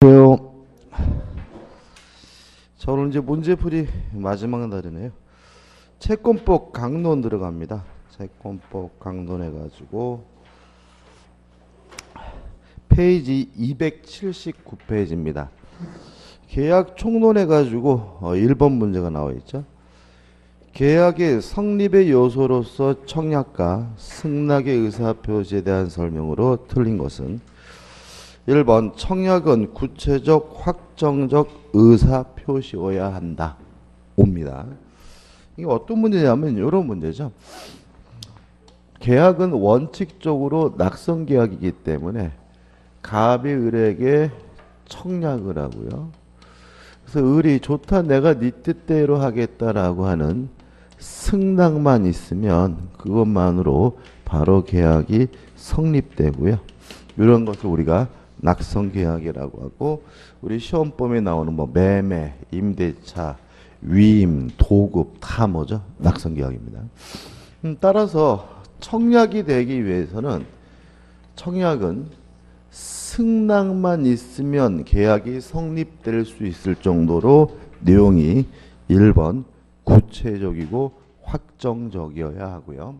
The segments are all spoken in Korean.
안녕하세요. 자, 오늘 이제 문제풀이 마지막 날이네요. 채권법 강론 들어갑니다. 채권법 강론 해가지고 페이지 279페이지입니다. 계약 총론 해가지고 1번 문제가 나와 있죠. 계약의 성립의 요소로서 청약과 승낙의 의사표시에 대한 설명으로 틀린 것은 1번 청약은 구체적 확정적 의사표시여야 한다. 옵니다. 이게 어떤 문제냐면 이런 문제죠. 계약은 원칙적으로 낙선계약이기 때문에 갑이 을에게 청약을 하고요. 그래서 을이 좋다 내가 네 뜻대로 하겠다라고 하는 승낙만 있으면 그것만으로 바로 계약이 성립되고요. 이런 것을 우리가 낙선계약이라고 하고, 우리 시험범위에 나오는 뭐 매매, 임대차, 위임, 도급 다 뭐죠? 낙선계약입니다. 따라서 청약이 되기 위해서는 청약은 승낙만 있으면 계약이 성립될 수 있을 정도로 내용이 1번 구체적이고 확정적이어야 하고요.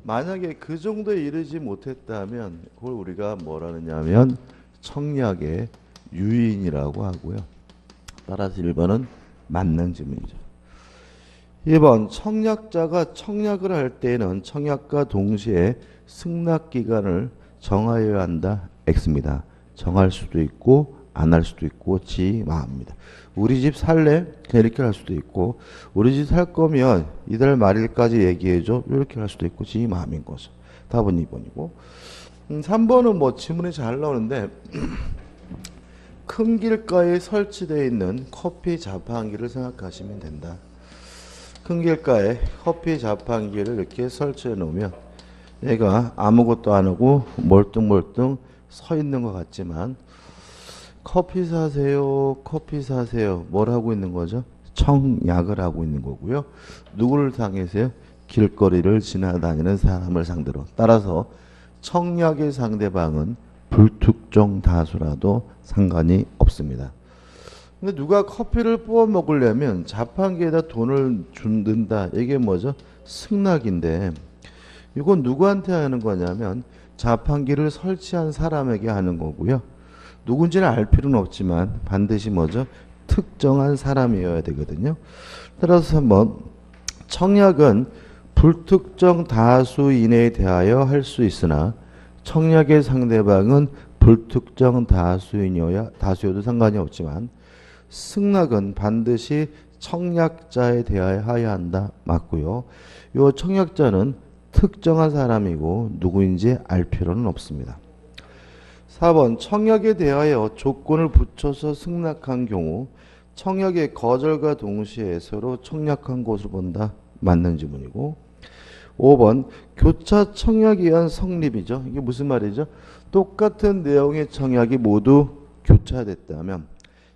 만약에 그 정도에 이르지 못했다면 그걸 우리가 뭐라느냐 하면 청약의 유인이라고 하고요. 따라서 1번은 맞는 질문이죠. 2번 청약자가 청약을 할 때에는 청약과 동시에 승낙기간을 정하여야 한다. X입니다. 정할 수도 있고 안 할 수도 있고 지 마입니다. 우리 집 살래? 그냥 이렇게 할 수도 있고, 우리 집 살 거면 이달 말일까지 얘기해줘. 이렇게 할 수도 있고 지 마음인 거죠. 답은 2번이고 3번은 뭐 지문이 잘 나오는데 큰 길가에 설치되어 있는 커피 자판기를 생각하시면 된다. 큰 길가에 커피 자판기를 이렇게 설치해 놓으면 얘가 아무것도 안 하고 멀뚱멀뚱 서 있는 것 같지만 커피 사세요, 커피 사세요. 뭘 하고 있는 거죠? 청약을 하고 있는 거고요. 누구를 상해서요? 길거리를 지나다니는 사람을 상대로. 따라서 청약의 상대방은 불특정 다수라도 상관이 없습니다. 근데 누가 커피를 뽑아 먹으려면 자판기에다 돈을 준다. 이게 뭐죠? 승낙인데 이건 누구한테 하는 거냐면 자판기를 설치한 사람에게 하는 거고요. 누군지는 알 필요는 없지만 반드시 뭐죠? 특정한 사람이어야 되거든요. 따라서 한번 청약은 불특정 다수인에 대하여 할 수 있으나 청약의 상대방은 불특정 다수여도 상관이 없지만 승낙은 반드시 청약자에 대하여 해야 한다. 맞고요. 이 청약자는 특정한 사람이고 누구인지 알 필요는 없습니다. 4번 청약에 대하여 조건을 붙여서 승낙한 경우 청약의 거절과 동시에 서로 청약한 것을 본다. 맞는 지문이고 5번 교차 청약에 의한 성립이죠. 이게 무슨 말이죠? 똑같은 내용의 청약이 모두 교차됐다면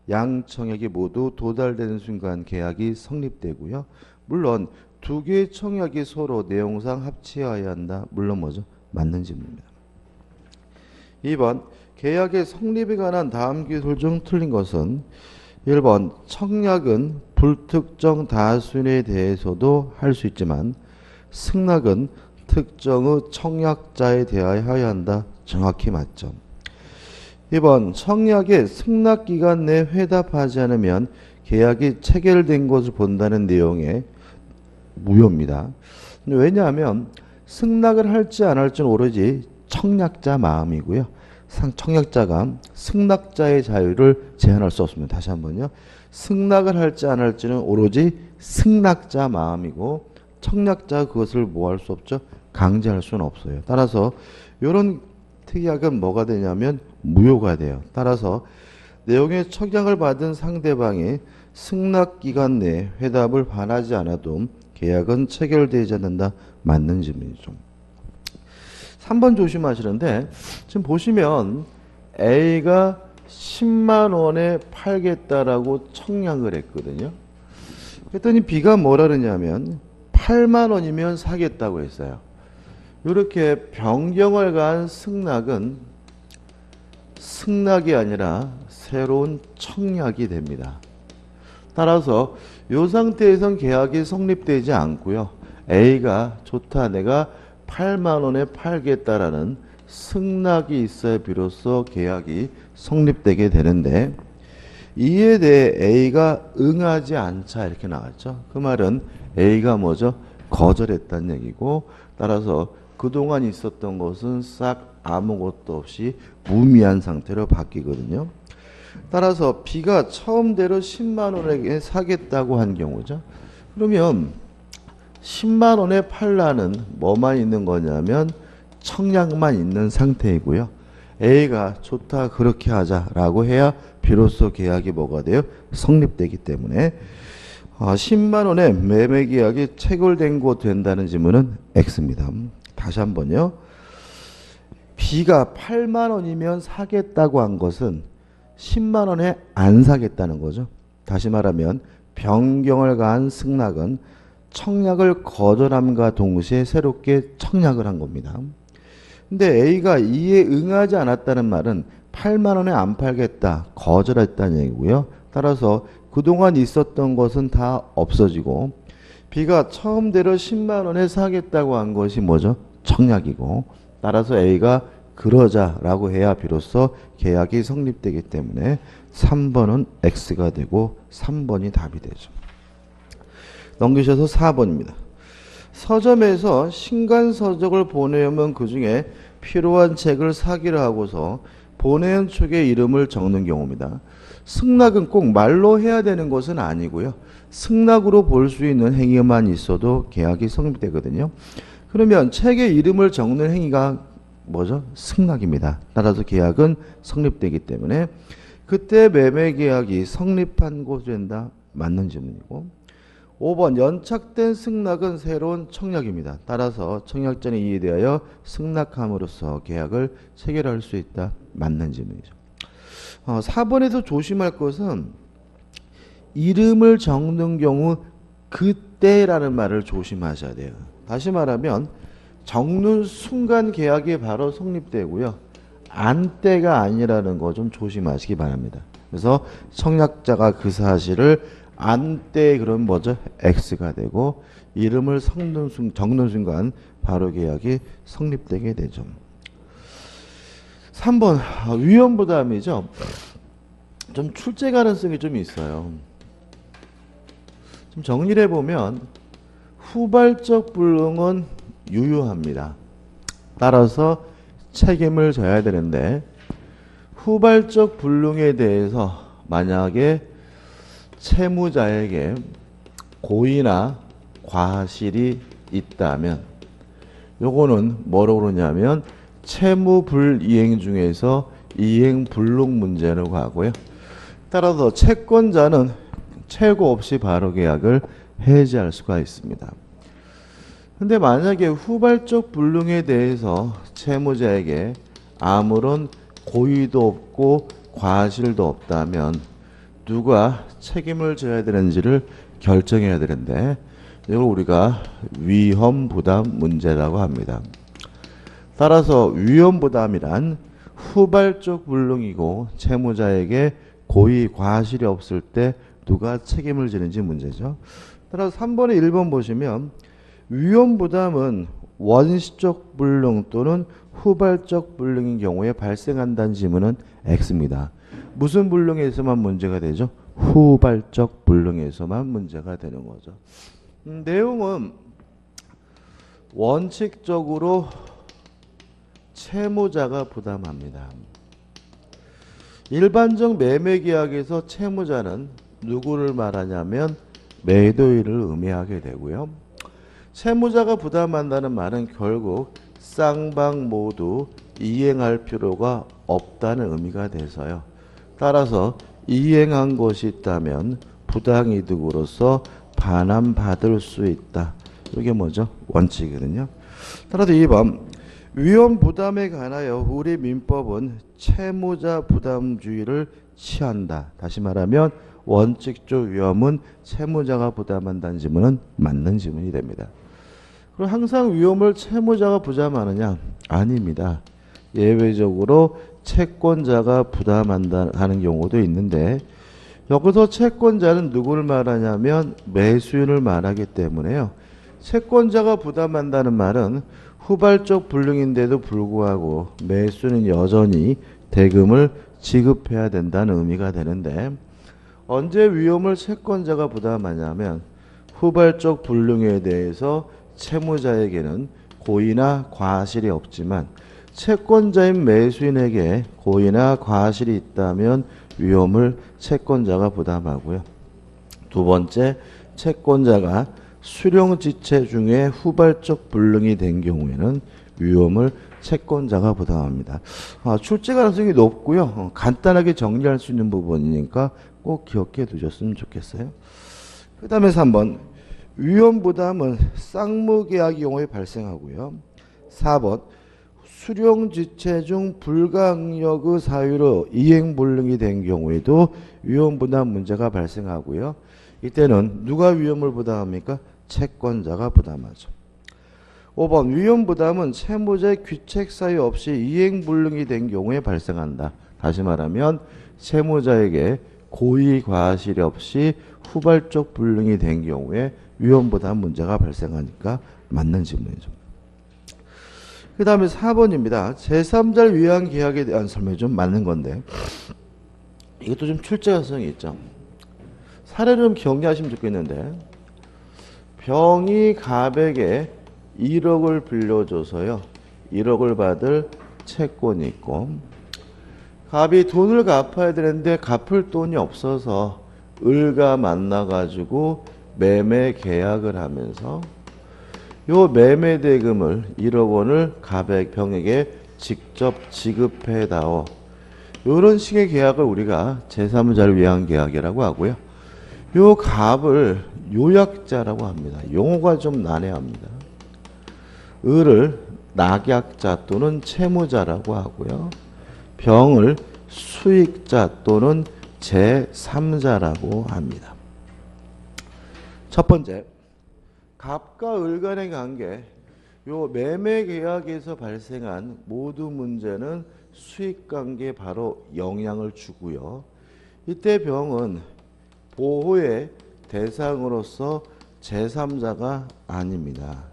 양 청약이 모두 도달되는 순간 계약이 성립되고요. 물론 두 개의 청약이 서로 내용상 합치어야 한다. 물론 뭐죠? 맞는 질문입니다. 2번 계약의 성립에 관한 다음 기술 중 틀린 것은 1번 청약은 불특정 다수인에 대해서도 할 수 있지만 승낙은 특정의 청약자에 대하여 해야 한다. 정확히 맞죠. 2번 청약의 승낙기간 내 회답하지 않으면 계약이 체결된 것을 본다는 내용의 무효입니다. 왜냐하면 승낙을 할지 안 할지는 오로지 청약자 마음이고요. 청약자가 승낙자의 자유를 제한할 수 없습니다. 다시 한번요. 승낙을 할지 안 할지는 오로지 승낙자 마음이고 청약자가 그것을 뭐 할 수 없죠? 강제할 수는 없어요. 따라서 이런 특약은 뭐가 되냐면 무효가 돼요. 따라서 내용의 청약을 받은 상대방이 승낙기간 내에 회답을 반하지 않아도 계약은 체결되지 않는다. 맞는 질문이죠. 3번 조심하시는데 지금 보시면 A가 10만 원에 팔겠다라고 청약을 했거든요. 그랬더니 B가 뭐라 그러냐면 8만 원이면 사겠다고 했어요. 이렇게 변경을 가한 승낙은 승낙이 아니라 새로운 청약이 됩니다. 따라서 이 상태에선 계약이 성립되지 않고요. A가 좋다 내가 8만 원에 팔겠다라는 승낙이 있어야 비로소 계약이 성립되게 되는데 이에 대해 A가 응하지 않자 이렇게 나왔죠. 그 말은 A가 뭐죠? 거절했다는 얘기고 따라서 그동안 있었던 것은 싹 아무것도 없이 무미한 상태로 바뀌거든요. 따라서 B가 처음대로 10만 원에 사겠다고 한 경우죠. 그러면 10만 원에 팔라는 뭐만 있는 거냐면 청약만 있는 상태이고요. A가 좋다 그렇게 하자라고 해야 비로소 계약이 뭐가 돼요? 성립되기 때문에 10만 원에 매매 계약이 체결된 된다는 지문은 X입니다. 다시 한번요. B가 8만 원이면 사겠다고 한 것은 10만 원에 안 사겠다는 거죠. 다시 말하면 변경을 가한 승낙은 청약을 거절함과 동시에 새롭게 청약을 한 겁니다. 근데 A가 이에 응하지 않았다는 말은 8만 원에 안 팔겠다, 거절했다는 얘기고요. 따라서 그동안 있었던 것은 다 없어지고 B가 처음대로 10만 원에 사겠다고 한 것이 뭐죠? 청약이고 따라서 A가 그러자라고 해야 비로소 계약이 성립되기 때문에 3번은 X가 되고 3번이 답이 되죠. 넘기셔서 4번입니다. 서점에서 신간서적을 보내면 그 중에 필요한 책을 사기로 하고서 보내는 쪽의 이름을 적는 경우입니다. 승낙은 꼭 말로 해야 되는 것은 아니고요. 승낙으로 볼 수 있는 행위만 있어도 계약이 성립되거든요. 그러면 책의 이름을 적는 행위가 뭐죠? 승낙입니다. 따라서 계약은 성립되기 때문에 그때 매매 계약이 성립한 것이 된다. 맞는 질문이고 5번 연착된 승낙은 새로운 청약입니다. 따라서 청약전에 이의대하여 승낙함으로써 계약을 체결할 수 있다. 맞는 질문이죠. 4번에서 조심할 것은 이름을 적는 경우 그때라는 말을 조심하셔야 돼요. 다시 말하면 적는 순간 계약이 바로 성립되고요. 안때가 아니라는 거 좀 조심하시기 바랍니다. 그래서 청약자가 그 사실을 안때 그럼 뭐죠? X가 되고 이름을 적는 순간 바로 계약이 성립되게 되죠. 3번 위험부담이죠. 좀 출제 가능성이 좀 있어요. 좀 정리를 해보면 후발적 불능은 유효합니다. 따라서 책임을 져야 되는데 후발적 불능에 대해서 만약에 채무자에게 고의나 과실이 있다면 요거는 뭐라고 그러냐면 채무불이행 중에서 이행불능 문제라고 하고요. 따라서 채권자는 최고 없이 바로 계약을 해지할 수가 있습니다. 근데 만약에 후발적 불능에 대해서 채무자에게 아무런 고의도 없고 과실도 없다면 누가 책임을 져야 되는지를 결정해야 되는데 이걸 우리가 위험부담 문제라고 합니다. 따라서 위험부담이란 후발적 불능이고 채무자에게 고의 과실이 없을 때 누가 책임을 지는지 문제죠. 따라서 3번에 1번 보시면 위험부담은 원시적 불능 또는 후발적 불능인 경우에 발생한다는 지문은 X입니다. 무슨 불능에서만 문제가 되죠? 후발적 불능에서만 문제가 되는 거죠. 내용은 원칙적으로 채무자가 부담합니다. 일반적 매매계약에서 채무자는 누구를 말하냐면 매도인을 의미하게 되고요. 채무자가 부담한다는 말은 결국 쌍방 모두 이행할 필요가 없다는 의미가 돼서요. 따라서 이행한 것이 있다면 부당이득으로서 반환받을 수 있다. 이게 뭐죠? 원칙이거든요. 따라서 2번 위험부담에 관하여 우리 민법은 채무자 부담주의를 취한다. 다시 말하면 원칙적 위험은 채무자가 부담한다는 지문은 맞는 지문이 됩니다. 그럼 항상 위험을 채무자가 부담하느냐? 아닙니다. 예외적으로 채권자가 부담한다 하는 경우도 있는데 여기서 채권자는 누구를 말하냐면 매수인을 말하기 때문에요. 채권자가 부담한다는 말은 후발적 불능인데도 불구하고 매수인은 여전히 대금을 지급해야 된다는 의미가 되는데 언제 위험을 채권자가 부담하냐면 후발적 불능에 대해서 채무자에게는 고의나 과실이 없지만 채권자인 매수인에게 고의나 과실이 있다면 위험을 채권자가 부담하고요. 두 번째, 채권자가 수령지체 중에 후발적 불능이 된 경우에는 위험을 채권자가 부담합니다. 출제 가능성이 높고요. 간단하게 정리할 수 있는 부분이니까 꼭 기억해 두셨으면 좋겠어요. 그 다음에 3번 위험 부담은 쌍무계약 경우에 발생하고요. 4번 수령지체 중 불가항력의 사유로 이행불능이 된 경우에도 위험 부담 문제가 발생하고요. 이때는 누가 위험을 부담합니까? 채권자가 부담하죠. 5번 위험 부담은 채무자의 귀책 사유 없이 이행불능이 된 경우에 발생한다. 다시 말하면 채무자에게 고의 과실이 없이 후발적 불능이 된 경우에 위험 부담 문제가 발생하니까 맞는 질문이죠. 그 다음에 4번입니다. 제3자를 위한 계약에 대한 설명이 좀 맞는 건데 이것도 좀 출제 가능성이 있죠. 사례를 좀 기억하시면 좋겠는데 병이 갑에게 1억을 빌려줘서요. 1억을 받을 채권이 있고 갑이 돈을 갚아야 되는데 갚을 돈이 없어서 을과 만나가지고 매매 계약을 하면서 요 매매 대금을 1억 원을 갑의 병에게 직접 지급해 다오. 이런 식의 계약을 우리가 제3자를 위한 계약이라고 하고요. 요 갑을 요약자라고 합니다. 용어가 좀 난해합니다. 을을 낙약자 또는 채무자라고 하고요. 병을 수익자 또는 제3자라고 합니다. 첫 번째, 갑과 을 간의 관계, 요 매매 계약에서 발생한 모든 문제는 수익 관계에 바로 영향을 주고요. 이때 병은 보호의 대상으로서 제3자가 아닙니다.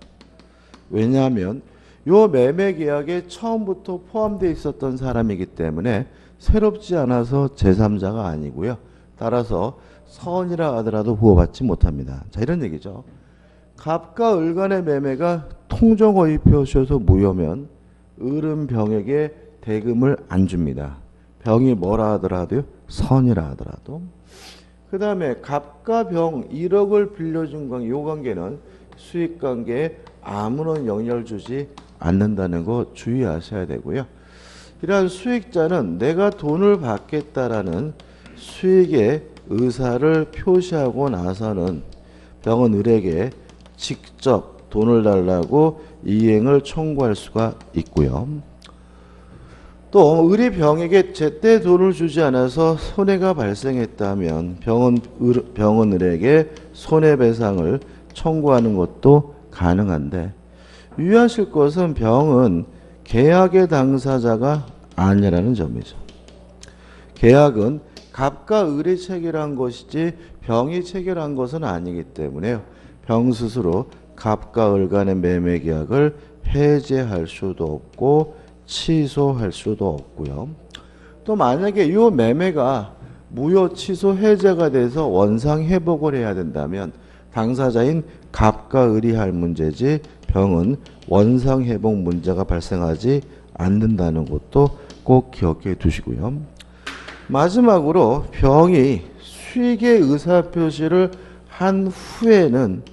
왜냐하면 요 매매 계약에 처음부터 포함되어 있었던 사람이기 때문에 새롭지 않아서 제3자가 아니고요. 따라서 선이라 하더라도 보호받지 못합니다. 자, 이런 얘기죠. 갑과 을 간의 매매가 통정허위 표시여서 무효면 을은 병에게 대금을 안 줍니다. 병이 뭐라 하더라도요? 선이라 하더라도. 그 다음에 갑과 병 1억을 빌려준 관계, 이 관계는 수익관계에 아무런 영향을 주지 않는다는 거 주의하셔야 되고요. 이러한 수익자는 내가 돈을 받겠다라는 수익의 의사를 표시하고 나서는 병은 을에게 직접 돈을 달라고 이행을 청구할 수가 있고요. 또 을이 병에게 제때 돈을 주지 않아서 손해가 발생했다면 병은 을에게 손해배상을 청구하는 것도 가능한데 유의하실 것은 병은 계약의 당사자가 아니라는 점이죠. 계약은 갑과 을이 체결한 것이지 병이 체결한 것은 아니기 때문에요. 병 스스로 갑과 을 간의 매매 계약을 해제할 수도 없고 취소할 수도 없고요. 또 만약에 이 매매가 무효 취소 해제가 돼서 원상 회복을 해야 된다면 당사자인 갑과 을이 할 문제지 병은 원상 회복 문제가 발생하지 않는다는 것도 꼭 기억해 두시고요. 마지막으로 병이 수익의 의사표시를 한 후에는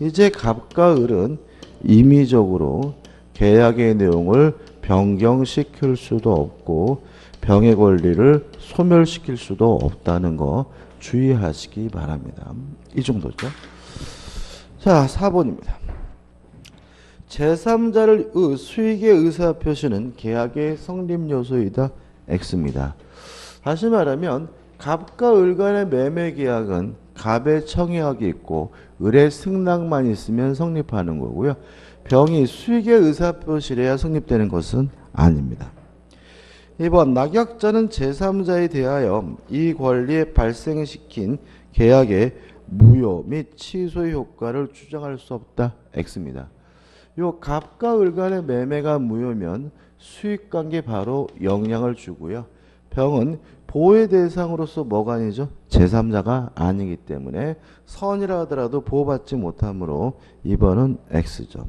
이제 갑과 을은 임의적으로 계약의 내용을 변경시킬 수도 없고 병의 권리를 소멸시킬 수도 없다는 거 주의하시기 바랍니다. 이 정도죠. 자, 4번입니다. 제3자를 수익의 의사표시는 계약의 성립 요소이다. X입니다. 다시 말하면 갑과 을 간의 매매 계약은 갑의 청약이 있고 을의 승낙만 있으면 성립하는 거고요. 병이 수익의 의사표시를 해야 성립되는 것은 아닙니다. 2번 낙약자는 제3자에 대하여 이 권리에 발생시킨 계약의 무효 및 취소의 효과를 주장할 수 없다. X입니다. 요 갑과 을 간의 매매가 무효면 수익관계 바로 영향을 주고요. 병은 보호의 대상으로서 뭐가 아니죠? 제3자가 아니기 때문에 선이라 하더라도 보호받지 못하므로 2번은 X죠.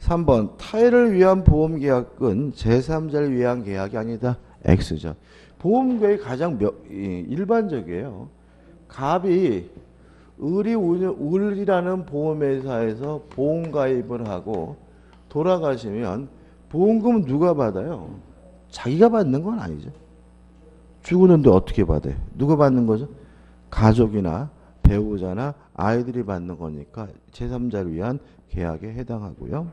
3번 타인을 위한 보험계약은 제3자를 위한 계약이 아니다. X죠. 보험계약이 가장 일반적이에요. 갑이 을이라는 보험회사에서 보험가입을 하고 돌아가시면 보험금은 누가 받아요? 자기가 받는 건 아니죠. 죽었는데 어떻게 받아요? 누가 받는 거죠? 가족이나 배우자나 아이들이 받는 거니까 제3자를 위한 계약에 해당하고요.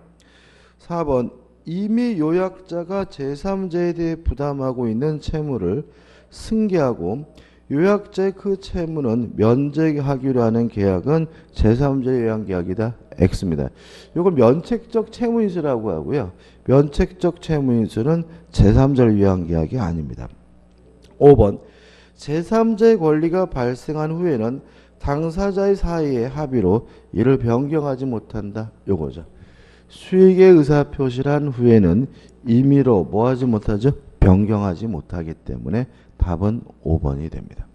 4번 이미 요약자가 제3자에 대해 부담하고 있는 채무를 승계하고 요약자의 그 채무는 면제하기로 하는 계약은 제3자에 의한 계약이다. X입니다. 이걸 면책적 채무인수라고 하고요. 면책적 채무인수는 제3자를 위한 계약이 아닙니다. 5번 제3자의 권리가 발생한 후에는 당사자의 사이의 합의로 이를 변경하지 못한다. 요거죠. 수익의 의사표시를 한 후에는 임의로 뭐하지 못하죠? 변경하지 못하기 때문에 답은 5번이 됩니다.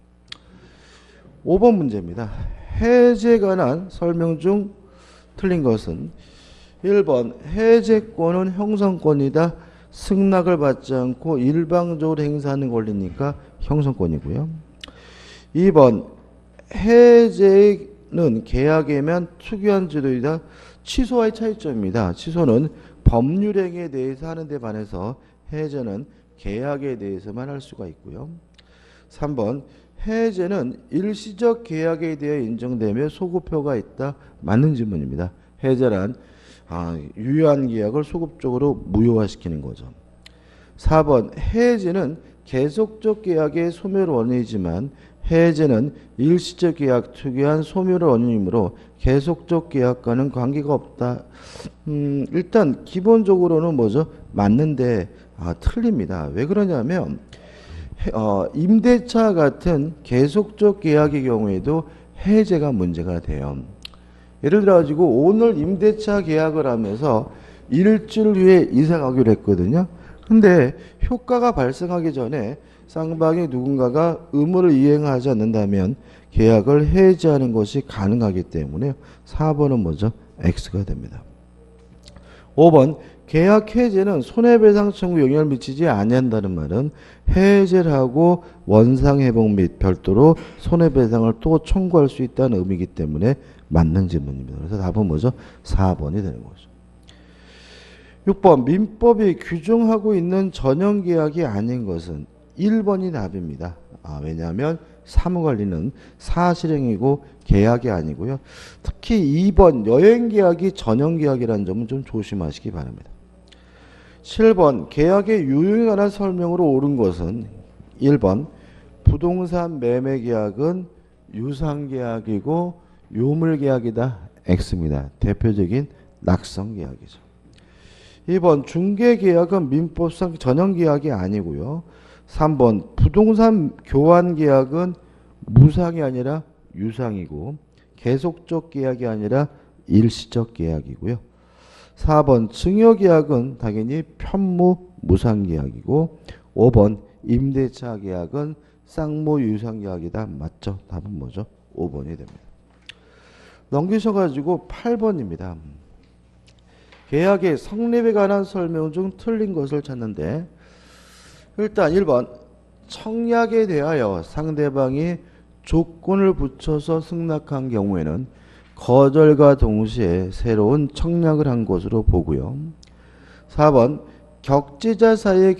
5번 문제입니다. 해제에 관한 설명 중 틀린 것은 1번 해제권은 형성권이다. 승낙을 받지 않고 일방적으로 행사하는 권리니까 형성권이고요. 2번 해제는 계약에만 투기한 제도이다. 취소와의 차이점입니다. 취소는 법률행위에 대해서 하는 데 반해서 해제는 계약에 대해서만 할 수가 있고요. 3번 해제는 일시적 계약에 대해 인정되며 소급효가 있다. 맞는 질문입니다. 해제란 유효한 계약을 소급적으로 무효화시키는 거죠. 4번 해제는 계속적 계약의 소멸 원인이지만 해제는 일시적 계약 특유한 소멸 원인이므로 계속적 계약과는 관계가 없다. 일단 기본적으로는 뭐죠? 맞는데 틀립니다. 왜 그러냐면 임대차 같은 계속적 계약의 경우에도 해제가 문제가 돼요. 예를 들어 가지고 오늘 임대차 계약을 하면서 일주일 후에 이사 가기로 했거든요. 근데 효과가 발생하기 전에 쌍방이 누군가가 의무를 이행하지 않는다면 계약을 해지하는 것이 가능하기 때문에 4번은 뭐죠? X가 됩니다. 5번 계약 해제는 손해배상 청구 영향을 미치지 아니한다는 말은 해제를 하고 원상회복 및 별도로 손해배상을 또 청구할 수 있다는 의미이기 때문에 맞는 질문입니다. 그래서 답은 뭐죠? 4번이 되는 거죠. 6번 민법이 규정하고 있는 전형계약이 아닌 것은 1번이 답입니다. 왜냐하면 사무관리는 사실행위고 계약이 아니고요. 특히 2번 여행계약이 전형계약이라는 점은 좀 조심하시기 바랍니다. 7번 계약의 유효에 관한 설명으로 옳은 것은 1번 부동산 매매계약은 유상계약이고 요물계약이다. X입니다. 대표적인 낙성계약이죠. 2번 중개계약은 민법상 전형계약이 아니고요. 3번 부동산 교환계약은 무상이 아니라 유상이고 계속적 계약이 아니라 일시적 계약이고요. 4번 증여계약은 당연히 편무 무상계약이고 5번 임대차 계약은 쌍무 유상계약이다. 맞죠? 답은 뭐죠? 5번이 됩니다. 넘기셔가지고 8번입니다. 계약의 성립에 관한 설명 중 틀린 것을 찾는데 일단 1번 청약에 대하여 상대방이 조건을 붙여서 승낙한 경우에는 거절과 동시에 새로운 청약을 한 것으로 보고요. 4번 격지자 사이의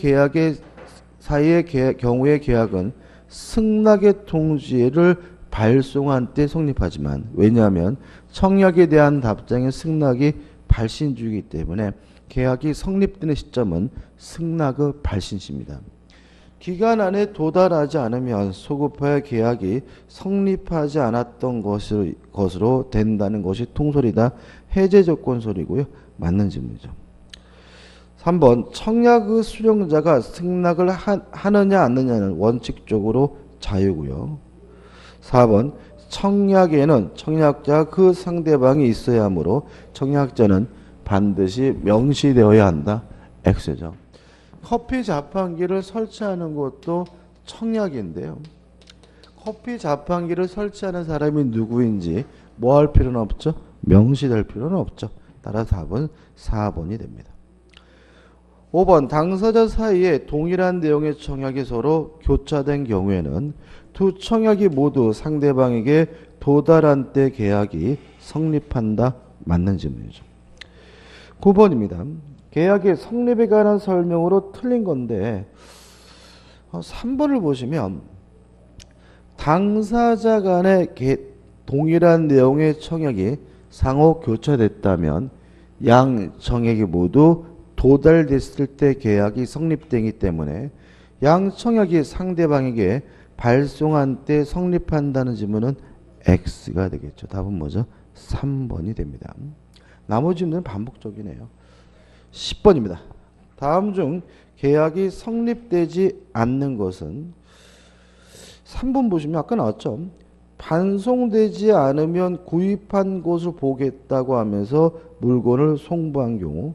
경우의 계약은 승낙의 통지를 발송한 때 성립하지만 왜냐하면 청약에 대한 답장의 승낙이 발신 중이기 때문에 계약이 성립되는 시점은 승낙의 발신시입니다. 기간 안에 도달하지 않으면 소급하여 계약이 성립하지 않았던 것으로 된다는 것이 통설이다. 해제 조건 소리고요. 맞는 질문이죠. 3번 청약의 수령자가 승낙을 하느냐 않느냐는 원칙적으로 자유고요. 4번 청약에는 청약자 그 상대방이 있어야 하므로 청약자는 반드시 명시되어야 한다. X죠. 커피 자판기를 설치하는 것도 청약인데요. 커피 자판기를 설치하는 사람이 누구인지 뭐 할 필요는 없죠? 명시될 필요는 없죠. 따라서 답은 4번이 됩니다. 5번 당사자 사이에 동일한 내용의 청약이 서로 교차된 경우에는 두 청약이 모두 상대방에게 도달한 때 계약이 성립한다. 맞는 질문이죠. 9번입니다. 계약의 성립에 관한 설명으로 틀린 건데 3번을 보시면 당사자 간의 동일한 내용의 청약이 상호 교차됐다면 양 청약이 모두 도달됐을 때 계약이 성립되기 때문에 양 청약이 상대방에게 발송한 때 성립한다는 질문은 X가 되겠죠. 답은 뭐죠? 3번이 됩니다. 나머지 질문은 반복적이네요. 10번입니다. 다음 중 계약이 성립되지 않는 것은 3번 보시면 아까 나왔죠. 반송되지 않으면 구입한 것을 보겠다고 하면서 물건을 송부한 경우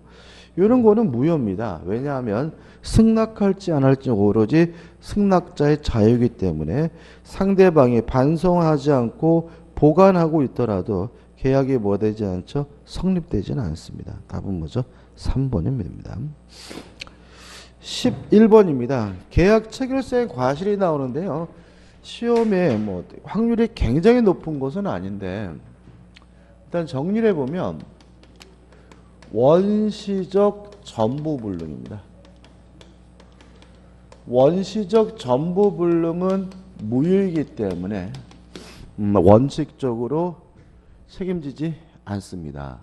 이런 거는 무효입니다. 왜냐하면 승낙할지 안 할지 오로지 승낙자의 자유이기 때문에 상대방이 반송하지 않고 보관하고 있더라도 계약이 뭐 되지 않죠? 성립되지는 않습니다. 답은 뭐죠? 3번입니다. 11번입니다. 계약 체결서에 과실이 나오는데요. 시험에 뭐 확률이 굉장히 높은 것은 아닌데 일단 정리를 해보면 원시적 전부불능입니다. 원시적 전부불능은 무효이기 때문에 원칙적으로 책임지지 않습니다.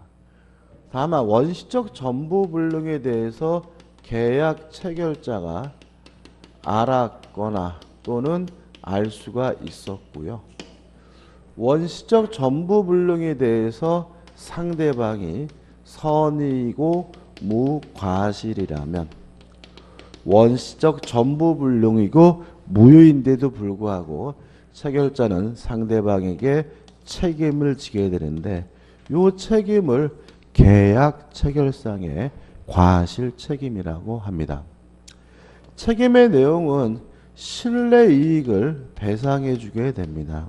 다만 원시적 전부불능에 대해서 계약 체결자가 알았거나 또는 알 수가 있었고요. 원시적 전부불능에 대해서 상대방이 선의이고 무과실이라면 원시적 전부불능이고 무효인데도 불구하고 체결자는 상대방에게 책임을 지게 되는데 이 책임을 계약 체결상의 과실 책임이라고 합니다. 책임의 내용은 신뢰 이익을 배상해 주게 됩니다.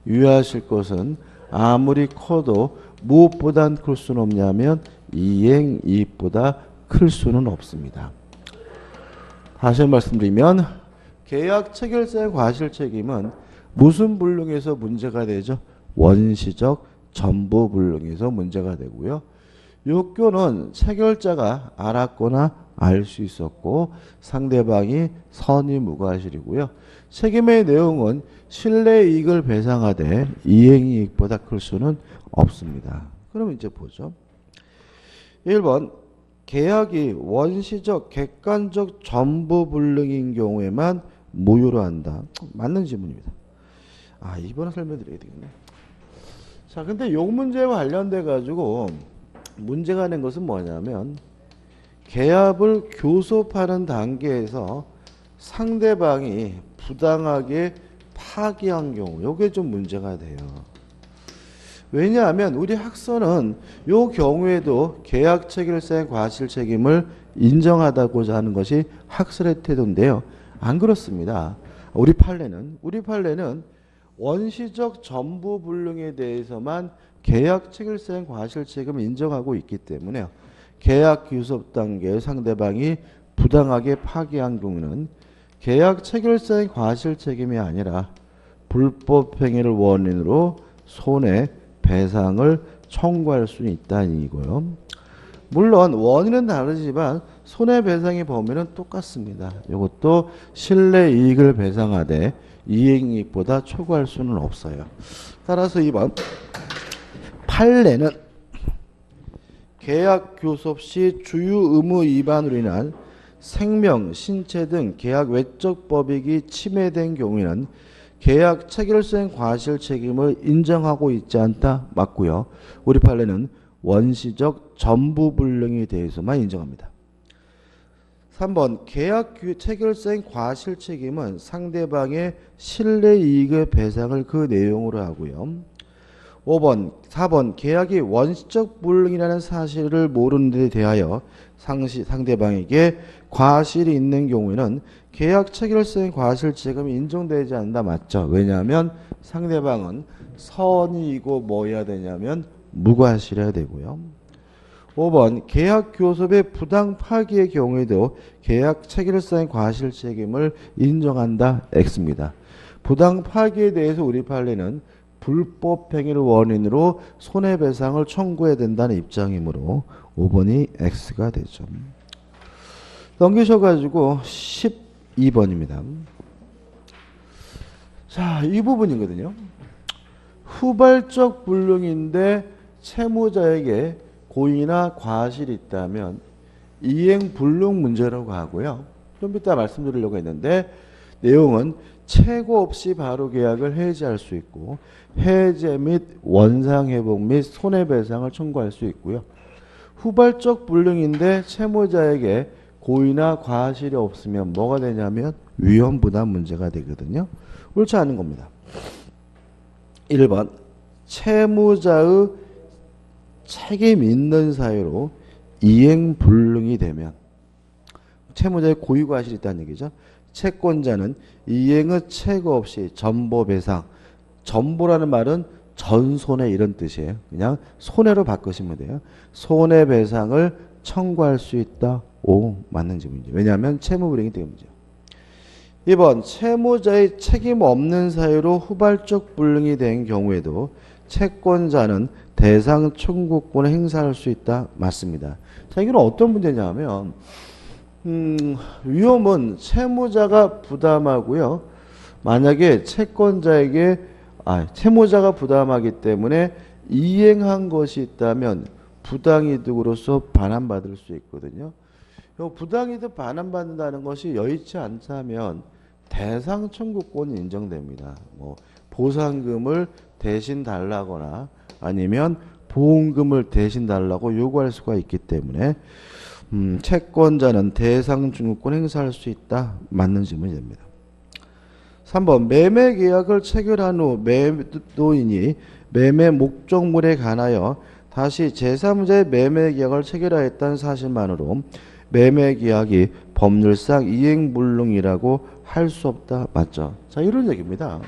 유의하실 것은 아무리 커도 무엇보단 클 수는 없냐면 이행 이익보다 클 수는 없습니다. 다시 말씀드리면 계약 체결자의 과실 책임은 무슨 불능에서 문제가 되죠? 원시적 전부불능에서 문제가 되고요. 요건은 체결자가 알았거나 알 수 있었고 상대방이 선의무과실이고요. 책임의 내용은 신뢰이익을 배상하되 이행이익보다 클 수는 없습니다. 그럼 이제 보죠. 1번 계약이 원시적 객관적 전부불능인 경우에만 무효로 한다. 맞는 질문입니다. 2번을 설명드려야 되겠네. 자, 근데 요 문제와 관련돼 가지고 문제가 된 것은 뭐냐면 계약을 교섭하는 단계에서 상대방이 부당하게 파기한 경우 요게 좀 문제가 돼요. 왜냐하면 우리 학서는 요 경우에도 계약 체결자의 과실 책임을 인정하다고자 하는 것이 학설의 태도인데요. 안 그렇습니다. 우리 판례는 원시적 전부불능에 대해서만 계약 체결자의 과실 책임을 인정하고 있기 때문에 계약 교섭 단계에 상대방이 부당하게 파기한 경우는 계약 체결자의 과실 책임이 아니라 불법 행위를 원인으로 손해배상을 청구할 수 있다는 얘기고요. 물론 원인은 다르지만 손해배상의 범위는 똑같습니다. 이것도 신뢰이익을 배상하되 이행이익보다 초과할 수는 없어요. 따라서 2번 판례는 계약 교섭 시 주유 의무 위반으로 인한 생명, 신체 등 계약 외적 법익이 침해된 경우에는 계약 체결자의 과실 책임을 인정하고 있지 않다. 맞고요. 우리 판례는 원시적 전부불능에 대해서만 인정합니다. 3번 계약 체결사인 과실 책임은 상대방의 실내 이익의 배상을 그 내용으로 하고요. 4번 계약이 원시적 불능이라는 사실을 모르는 데 대하여 상대방에게 과실이 있는 경우에는 계약 체결사인 과실 책임이 인정되지 않는다. 맞죠? 왜냐하면 상대방은 선이고 뭐 해야 되냐면 무과실해야 되고요. 5번 계약 교섭의 부당 파기의 경우에도 계약 체결사인 과실 책임을 인정한다. X입니다. 부당 파기에 대해서 우리 판례는 불법 행위를 원인으로 손해배상을 청구해야 된다는 입장이므로 5번이 X가 되죠. 넘기셔가지고 12번입니다. 자, 이 부분이거든요. 후발적 불능인데 채무자에게 고의나 과실이 있다면 이행 불능 문제라고 하고요. 좀 이따 말씀드리려고 했는데 내용은 최고 없이 바로 계약을 해지할 수 있고 해제 및 원상회복 및 손해배상을 청구할 수 있고요. 후발적 불능인데 채무자에게 고의나 과실이 없으면 뭐가 되냐면 위험부담 문제가 되거든요. 옳지 않은 겁니다. 1번 채무자의 책임 있는 사유로 이행 불능이 되면 채무자의 고의 과실이 있다는 얘기죠. 채권자는 이행의 최고 없이 전보배상, 전보라는 말은 전손해 이런 뜻이에요. 그냥 손해로 바꾸시면 돼요. 손해배상을 청구할 수 있다. 오, 맞는 질문이죠. 왜냐하면 채무불이행이 때문이죠. 2번 채무자의 책임 없는 사유로 후발적 불능이 된 경우에도 채권자는 대상 청구권을 행사할 수 있다. 맞습니다. 자, 이건 어떤 문제냐면 위험은 채무자가 부담하고요. 만약에 채무자가 부담하기 때문에 이행한 것이 있다면 부당이득으로서 반환받을 수 있거든요. 부당이득 반환받는다는 것이 여의치 않다면 대상 청구권이 인정됩니다. 뭐 보상금을 대신 달라거나 아니면 보험금을 대신 달라고 요구할 수가 있기 때문에 채권자는 대상 청구권 행사할 수 있다. 맞는 질문이 됩니다. 3번 매매 계약을 체결한 후 매도인이 매매 목적물에 관하여 다시 제3자의 매매 계약을 체결하였다는 사실만으로 매매 계약이 법률상 이행불능이라고 할 수 없다. 맞죠? 자, 이런 얘기입니다.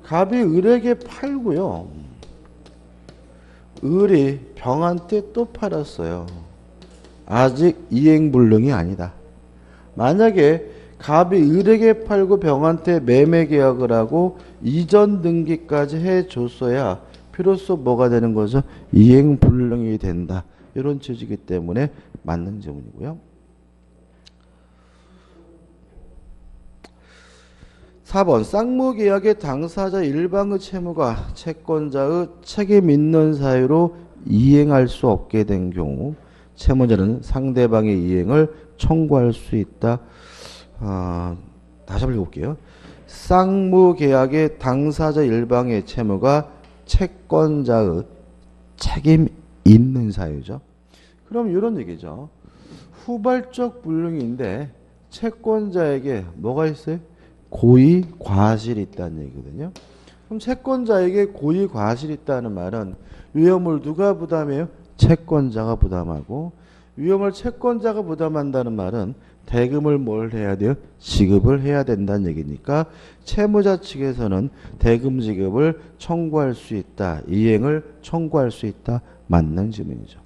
갑이 을에게 팔고요. 을이 병한테 또 팔았어요. 아직 이행불능이 아니다. 만약에 갑이 을에게 팔고 병한테 매매 계약을 하고 이전 등기까지 해줬어야 비로소 뭐가 되는 거죠? 이행불능이 된다. 이런 취지이기 때문에 맞는 질문이고요. 4번 쌍무계약의 당사자 일방의 채무가 채권자의 책임 있는 사유로 이행할 수 없게 된 경우 채무자는 상대방의 이행을 청구할 수 있다. 다시 한번 읽어볼게요. 쌍무계약의 당사자 일방의 채무가 채권자의 책임 있는 사유죠. 그럼 이런 얘기죠. 후발적 불능인데 채권자에게 뭐가 있어요? 고의 과실이 있다는 얘기거든요. 그럼 채권자에게 고의 과실이 있다는 말은 위험을 누가 부담해요? 채권자가 부담하고 위험을 채권자가 부담한다는 말은 대금을 뭘 해야 돼요? 지급을 해야 된다는 얘기니까 채무자 측에서는 대금 지급을 청구할 수 있다. 이행을 청구할 수 있다. 맞는 질문이죠.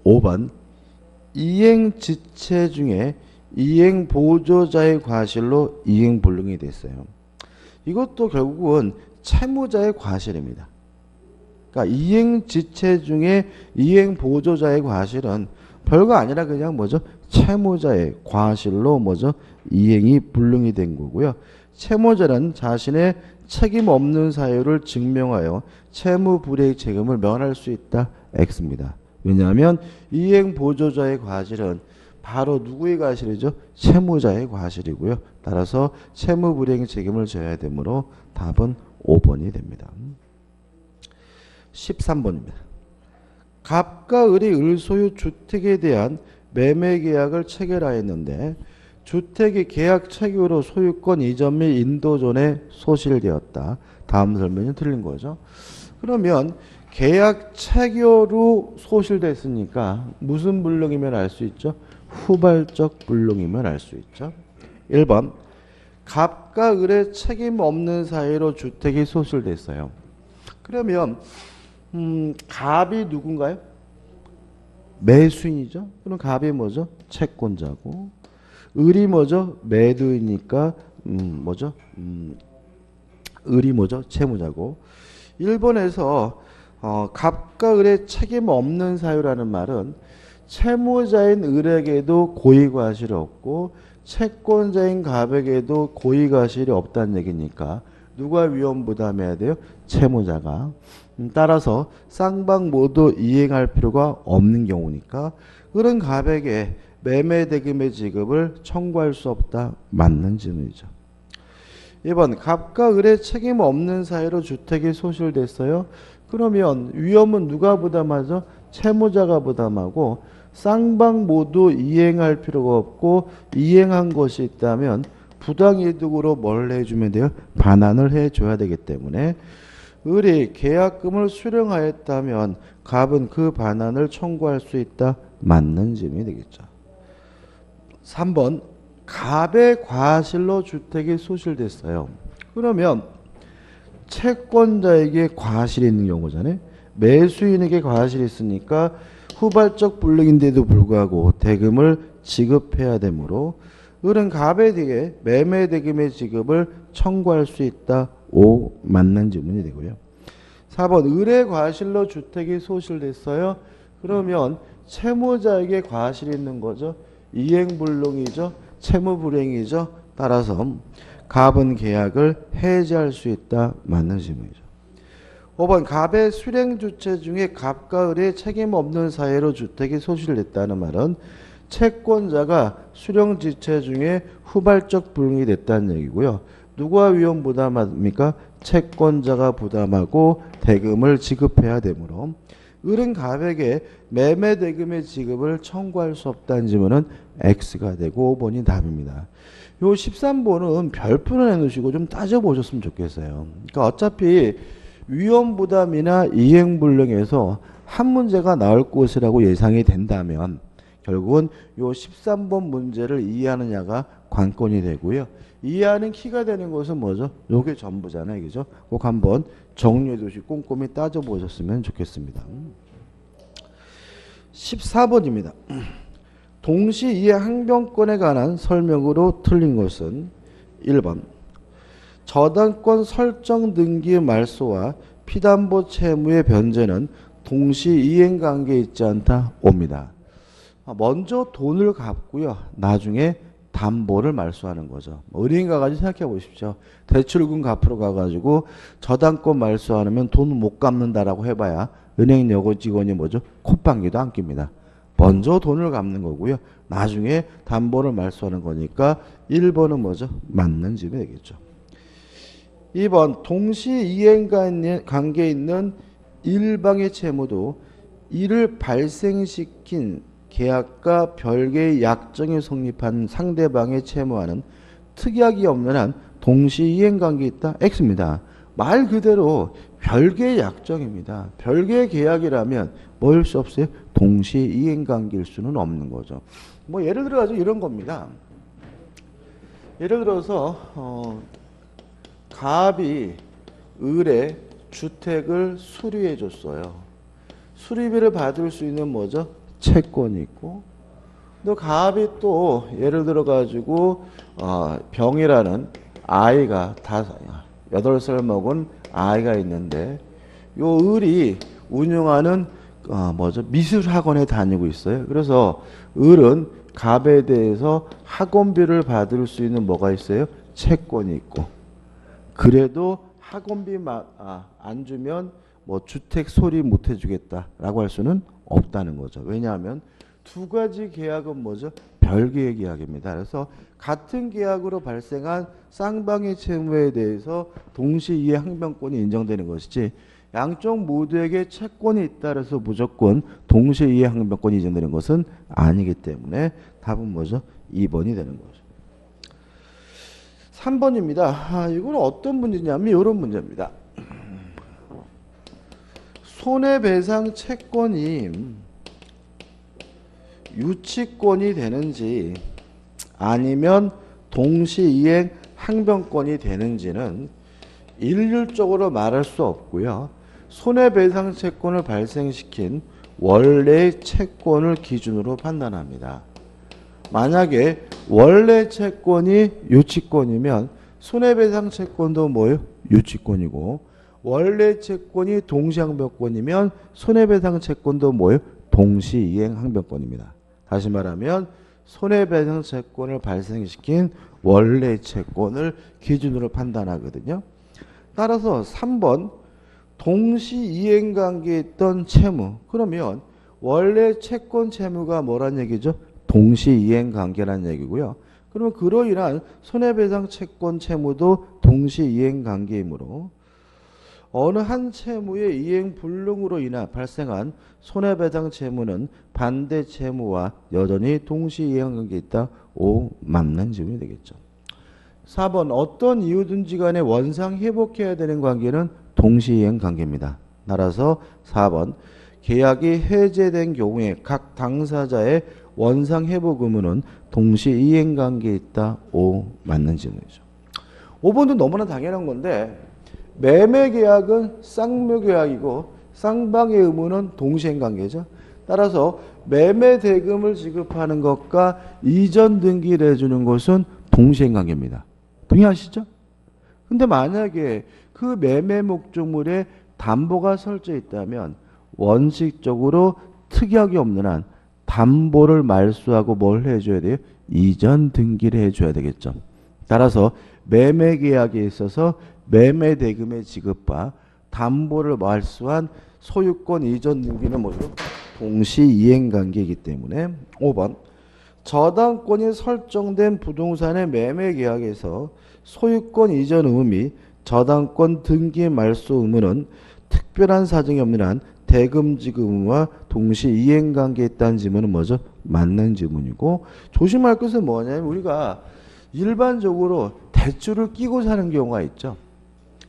5번 이행 지체 중에 이행 보조자의 과실로 이행 불능이 됐어요. 이것도 결국은 채무자의 과실입니다. 그러니까 이행 지체 중에 이행 보조자의 과실은 별거 아니라 그냥 뭐죠? 채무자의 과실로 뭐죠? 이행이 불능이 된 거고요. 채무자는 자신의 책임 없는 사유를 증명하여 채무 불이행 책임을 면할 수 있다. X입니다. 왜냐하면 이행 보조자의 과실은 바로 누구의 과실이죠? 채무자의 과실이고요. 따라서 채무 불이행 책임을 져야 되므로 답은 5번이 됩니다. 13번입니다. 갑과 을이 을소유 주택에 대한 매매 계약을 체결하였는데 주택이 계약 체결로 소유권 이전 및 인도 전에 소실되었다. 다음 설명이 틀린 거죠. 그러면 계약 체결 후 소실됐으니까 무슨 불능이면 알 수 있죠? 후발적 불능이면 알 수 있죠. 1번 갑과 을의 책임 없는 사이로 주택이 소실됐어요. 그러면 갑이 누군가요? 매수인이죠. 그럼 갑이 뭐죠? 채권자고 을이 뭐죠? 매도이니까 뭐죠? 을이 뭐죠? 채무자고. 1번에서 갑과 을의 책임 없는 사유라는 말은 채무자인 을에게도 고의과실이 없고 채권자인 갑에게도 고의과실이 없다는 얘기니까 누가 위험 부담해야 돼요? 채무자가. 따라서 쌍방 모두 이행할 필요가 없는 경우니까 을은 갑에게 매매 대금의 지급을 청구할 수 없다. 맞는 질문이죠. 2번 갑과 을의 책임 없는 사이로 주택이 소실됐어요. 그러면 위험은 누가 부담하죠? 채무자가 부담하고 쌍방 모두 이행할 필요가 없고 이행한 것이 있다면 부당이득으로 뭘 해주면 돼요? 반환을 해줘야 되기 때문에 을이 계약금을 수령하였다면 갑은 그 반환을 청구할 수 있다. 맞는 질문이 되겠죠. 3번 갑의 과실로 주택이 소실됐어요. 그러면 채권자에게 과실이 있는 경우잖아요. 매수인에게 과실이 있으니까 후발적 불능인데도 불구하고 대금을 지급해야 되므로 을은 갑에 대해 매매 대금의 지급을 청구할 수 있다. 5 맞는 질문이 되고요. 4번 을의 과실로 주택이 소실됐어요. 그러면 채무자에게 과실이 있는 거죠. 이행불능이죠. 채무불행이죠. 따라서 갑은 계약을 해지할 수 있다. 맞는 질문이죠. 5번 갑의 수령주체 중에 갑과 을의 책임 없는 사이로 주택이 소실됐다는 말은 채권자가 수령지체 중에 후발적 불응이 됐다는 얘기고요. 누가 위험 부담합니까? 채권자가 부담하고 대금을 지급해야 되므로 을은 갑에게 매매 대금의 지급을 청구할 수 없다는 질문은 X가 되고 5번이 답입니다. 요 13번은 별표를 해놓으시고 좀 따져보셨으면 좋겠어요. 그러니까 어차피 위험 부담이나 이행불능에서 한 문제가 나올 것이라고 예상이 된다면 결국은 요 13번 문제를 이해하느냐가 관건이 되고요. 이해하는 키가 되는 것은 뭐죠? 요게 전부잖아요. 그죠? 꼭 한번 정리해 두시고 꼼꼼히 따져보셨으면 좋겠습니다. 14번입니다. 동시이해 항변권에 관한 설명으로 틀린 것은 1번 저당권 설정 등기의 말소와 피담보 채무의 변제는 동시이행관계에 있지 않다. 옵니다. 먼저 돈을 갚고요. 나중에 담보를 말소하는 거죠. 은행 가가지고 생각해 보십시오. 대출금 갚으러 가가지고 저당권 말소 안 하면 돈 못 갚는다라고 해봐야 은행 여고 직원이 뭐죠? 콧방귀도 안 낍니다. 먼저 돈을 갚는 거고요. 나중에 담보를 말소하는 거니까 1번은 뭐죠? 맞는 질문이 되겠죠. 2번 동시이행관계에 있는 일방의 채무도 이를 발생시킨 계약과 별개의 약정이 성립한 상대방의 채무와는 특약이 없는 한 동시이행관계에 있다. X입니다. 말 그대로 별개의 약정입니다. 별개의 계약이라면 뭐일 수 없어요? 동시이행관계일 수는 없는 거죠. 뭐 예를 들어서 이런 겁니다. 예를 들어서 갑이 을의 주택을 수리해 줬어요. 수리비를 받을 수 있는 뭐죠? 채권이 있고 또 갑이 또 예를 들어 가지고 병이라는 아이가 8살 먹은 아이가 있는데 요 을이 운영하는 뭐죠? 미술학원에 다니고 있어요. 그래서 을은 갑에 대해서 학원비를 받을 수 있는 뭐가 있어요? 채권이 있고 그래도 학원비 안 주면 뭐 주택 소리 못 해주겠다라고 할 수는 없다는 거죠. 왜냐하면 두 가지 계약은 뭐죠? 별개의 계약입니다. 그래서 같은 계약으로 발생한 쌍방의 채무에 대해서 동시이해 항변권이 인정되는 것이지 양쪽 모두에게 채권이 있다 그래서 무조건 동시에 이행 항변권이 이전되는 것은 아니기 때문에 답은 뭐죠? 2번이 되는 거죠. 3번입니다. 이건 어떤 문제냐면 이런 문제입니다. 손해배상 채권이 유치권이 되는지 아니면 동시이행 항변권이 되는지는 일률적으로 말할 수 없고요. 손해배상 채권을 발생시킨 원래의 채권을 기준으로 판단합니다. 만약에 원래 채권이 유치권이면 손해배상 채권도 뭐예요? 유치권이고 원래 채권이 동시항변권이면 손해배상 채권도 뭐예요? 동시이행항변권입니다. 다시 말하면 손해배상 채권을 발생시킨 원래 채권을 기준으로 판단하거든요. 따라서 3번 동시이행관계에 있던 채무 그러면 원래 채권 채무가 뭐란 얘기죠? 동시이행관계란 얘기고요. 그러면 그로 인한 손해배상 채권 채무도 동시이행관계이므로 어느 한 채무의 이행 불능으로 인해 발생한 손해배상 채무는 반대 채무와 여전히 동시이행관계에 있다. 5. 맞는 질문이 되겠죠. 4번 어떤 이유든지 간에 원상 회복해야 되는 관계는 동시이행 관계입니다. 따라서 4번 계약이 해제된 경우에 각 당사자의 원상 회복 의무는 동시이행 관계에 있다. 5. 맞는 질문이죠. 5번도 너무나 당연한 건데 매매 계약은 쌍묘 계약이고 쌍방의 의무는 동시행 관계죠. 따라서 매매 대금을 지급하는 것과 이전 등기를 해주는 것은 동시행 관계입니다. 동의하시죠? 근데 만약에 그 매매 목적물에 담보가 설정해 있다면 원칙적으로 특약이 없는 한 담보를 말소하고 뭘 해줘야 돼요? 이전 등기를 해줘야 되겠죠. 따라서 매매 계약에 있어서 매매 대금의 지급과 담보를 말소한 소유권 이전 등기는 뭐죠? 동시 이행 관계이기 때문에 5번 저당권이 설정된 부동산의 매매 계약에서 소유권 이전 의무 및 저당권 등기 말소 의무는 특별한 사정이 없는 한 대금 지급 의무와 동시 이행 관계에 있다는 질문은 뭐죠? 맞는 질문이고 조심할 것은 뭐냐면 우리가 일반적으로 대출을 끼고 사는 경우가 있죠.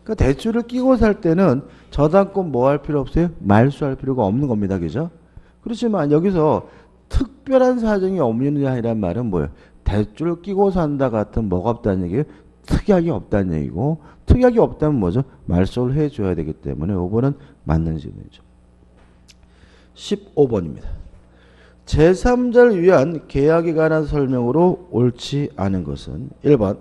그 대출을 끼고 살 때는 저당권 뭐 할 필요 없어요? 말소할 필요가 없는 겁니다. 그죠? 그렇지만 여기서 특별한 사정이 없느냐이란 말은 뭐예요? 대출을 끼고 산다 같은 뭐가 없다는 얘기예요? 특약이 없다는 얘기고 특약이 없다면 뭐죠? 말소를 해줘야 되기 때문에 5번은 맞는 질문이죠. 15번입니다. 제3자를 위한 계약에 관한 설명으로 옳지 않은 것은 1번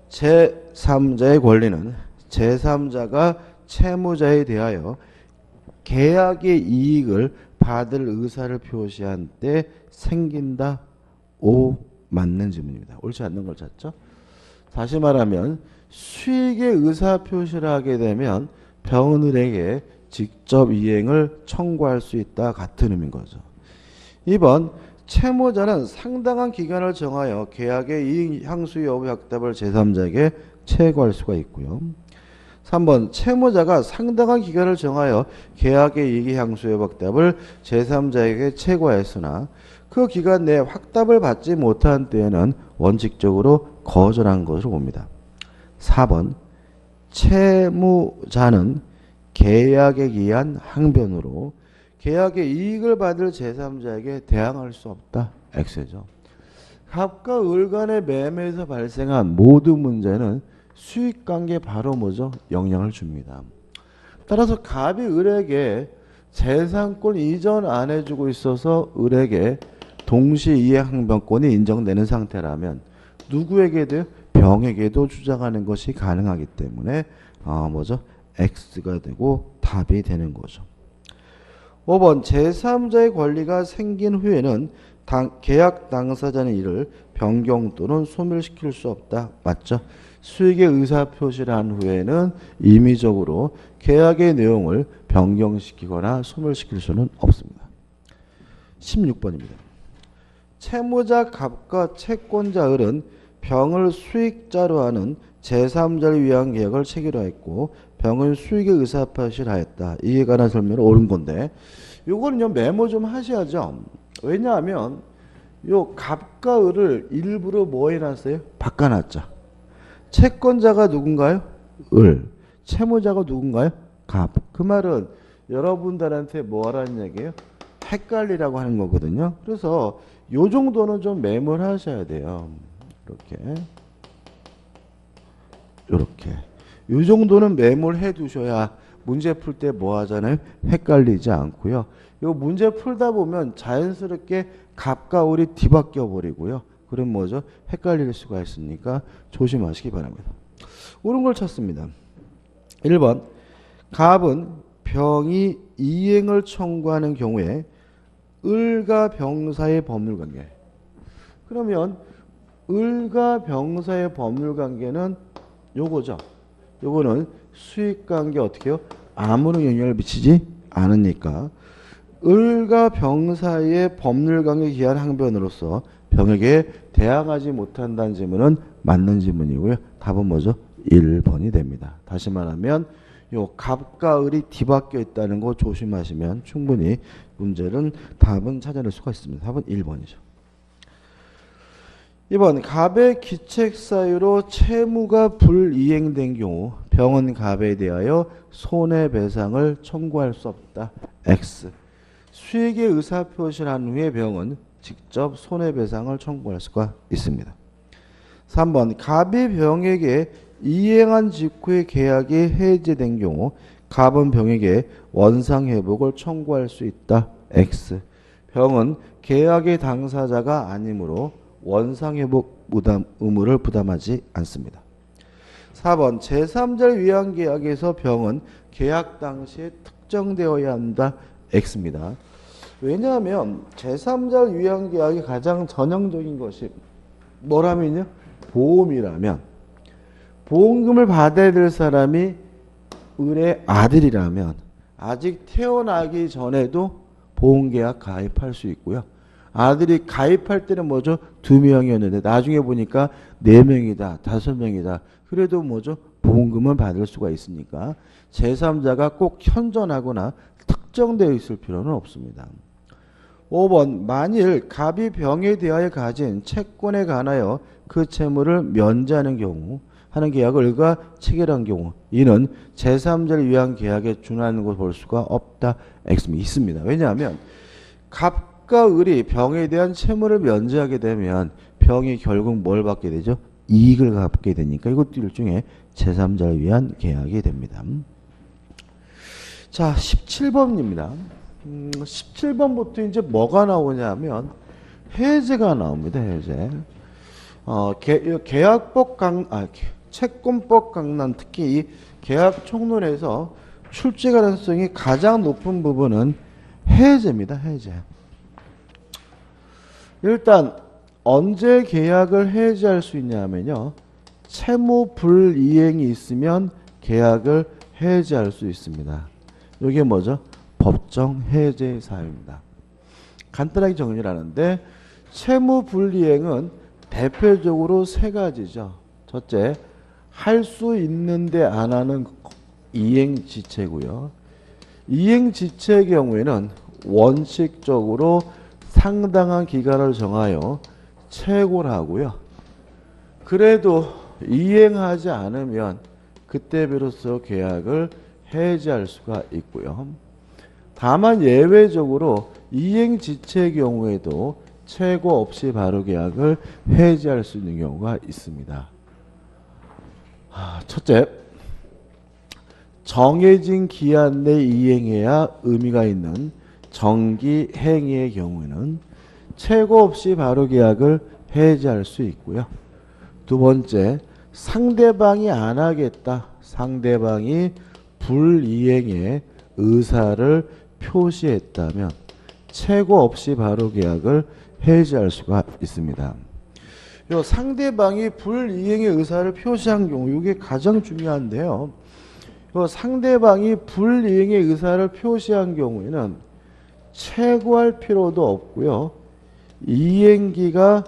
제3자의 권리는 제3자가 채무자에 대하여 계약의 이익을 받을 의사를 표시한 때 생긴다. 5. 맞는 질문입니다. 옳지 않는 걸 찾죠. 다시 말하면 수익의 의사 표시를 하게 되면 병은을에게 직접 이행을 청구할 수 있다. 같은 의미인 거죠. 2번 채무자는 상당한 기간을 정하여 계약의 이익 향수 여부 확답을 제3자에게 채구할 수가 있고요. 3번 채무자가 상당한 기간을 정하여 계약의 이익 향수 여부 확답을 제3자에게 채구하였으나 그 기간 내에 확답을 받지 못한 때에는 원칙적으로 거절한 것으로 봅니다. 4번 채무자는 계약에 기한 항변으로 계약의 이익을 받을 제3자에게 대항할 수 없다. X죠. 갑과 을 간의 매매에서 발생한 모든 문제는 수익관계 바로 뭐죠? 영향을 줍니다. 따라서 갑이 을에게 재산권 이전 안 해주고 있어서 을에게 동시이행 항변권이 인정되는 상태라면 누구에게도 병에게도 주장하는 것이 가능하기 때문에 뭐죠? X가 되고 답이 되는 거죠. 5번 제3자의 권리가 생긴 후에는 계약 당사자는 이를 변경 또는 소멸시킬 수 없다. 맞죠? 수익의 의사표시를 한 후에는 임의적으로 계약의 내용을 변경시키거나 소멸시킬 수는 없습니다. 16번입니다. 채무자 갑과 채권자 을은 병을 수익자로 하는 제3자를 위한 계약을 체결하였고 병은 수익의 의사표시를 하였다. 이에 관한 설명은 옳은 건데 요거는요 메모 좀 하셔야죠. 왜냐하면 요 갑과 을을 일부러 뭐 해놨어요? 바꿔놨죠. 채권자가 누군가요? 을. 채무자가 누군가요? 갑. 그 말은 여러분들한테 뭐 하라는 얘기예요? 헷갈리라고 하는 거거든요. 그래서 요 정도는 좀 메모를 하셔야 돼요. 이렇게 요 정도는 메모를 해 두셔야 문제 풀 때 뭐 하잖아요? 헷갈리지 않고요. 요 문제 풀다 보면 자연스럽게 갑과 을이 뒤바뀌어 버리고요. 그럼 뭐죠? 헷갈릴 수가 있으니까 조심하시기 바랍니다. 옳은 걸 찾습니다. 1번 갑은 병이 이행을 청구하는 경우에 을과 병사의 법률관계. 그러면 을과 병사의 법률관계는 요거죠. 요거는 수익관계 어떻게 해요? 아무런 영향을 미치지 않으니까 을과 병 사이의 법률관계 기한 항변으로서 병에게 대항하지 못한다는 질문은 맞는 질문이고요. 답은 뭐죠? 1번이 됩니다. 다시 말하면 요 갑과 을이 뒤바뀌어 있다는 거 조심하시면 충분히 문제는 답은 찾아낼 수가 있습니다. 답은 1번이죠. 2번 갑의 기책 사유로 채무가 불이행된 경우 병은 갑에 대하여 손해배상을 청구할 수 없다. X. 수익의 의사표시를 한 후에 병은 직접 손해배상을 청구할 수가 있습니다. 3번 갑이 병에게 이행한 직후에 계약이 해지된 경우 갑은 병에게 원상회복을 청구할 수 있다. X. 병은 계약의 당사자가 아니므로 원상회복 의무를 부담하지 않습니다. 4번 제3자를 위한 계약에서 병은 계약 당시에 특정되어야 한다. X입니다. 왜냐하면 제3자를 위한 계약이 가장 전형적인 것이 뭐라면요? 보험이라면 보험금을 받아야 될 사람이 을의 아들이라면 아직 태어나기 전에도 보험계약 가입할 수 있고요. 아들이 가입할 때는 뭐죠? 2명이었는데 나중에 보니까 4명이다, 5명이다. 그래도 뭐죠? 보험금을 받을 수가 있으니까 제3자가 꼭 현존하거나 특정되어 있을 필요는 없습니다. 5번 만일 갑이 병에 대하여 가진 채권에 관하여 그 채무를 면제하는 경우 하는 계약을 을과 체결한 경우 이는 제3자를 위한 계약에 준하는 것을 볼 수가 없다. X이 있습니다. 왜냐하면 갑과 을이 병에 대한 채무를 면제하게 되면 병이 결국 뭘 받게 되죠? 이익을 갖게 되니까 이것도 일종의 제3자를 위한 계약이 됩니다. 자, 17번입니다. 17번부터 이제 뭐가 나오냐면 해제가 나옵니다. 해제. 계약법 채권법 강란 특히 이 계약 총론에서 출제 가능성이 가장 높은 부분은 해제입니다. 해제. 일단 언제 계약을 해제할 수 있냐면요. 채무 불이행이 있으면 계약을 해제할 수 있습니다. 이게 뭐죠? 법정 해제 사유입니다. 간단하게 정리를 하는데 채무 불이행은 대표적으로 세 가지죠. 첫째, 할 수 있는데 안 하는 이행지체고요. 이행지체의 경우에는 원칙적으로 상당한 기간을 정하여 채고를 하고요. 그래도 이행하지 않으면 그때 비로소 계약을 해지할 수가 있고요. 다만 예외적으로 이행지체의 경우에도 채고 없이 바로 계약을 해지할 수 있는 경우가 있습니다. 첫째, 정해진 기한 내 이행해야 의미가 있는 정기 행위의 경우에는 채고 없이 바로 계약을 해지할 수 있고요. 두 번째, 상대방이 안 하겠다. 상대방이 불이행의 의사를 표시했다면 채고 없이 바로 계약을 해지할 수가 있습니다. 요 상대방이 불이행의 의사를 표시한 경우 이게 가장 중요한데요. 요 상대방이 불이행의 의사를 표시한 경우에는 채고할 필요도 없고요. 이행기가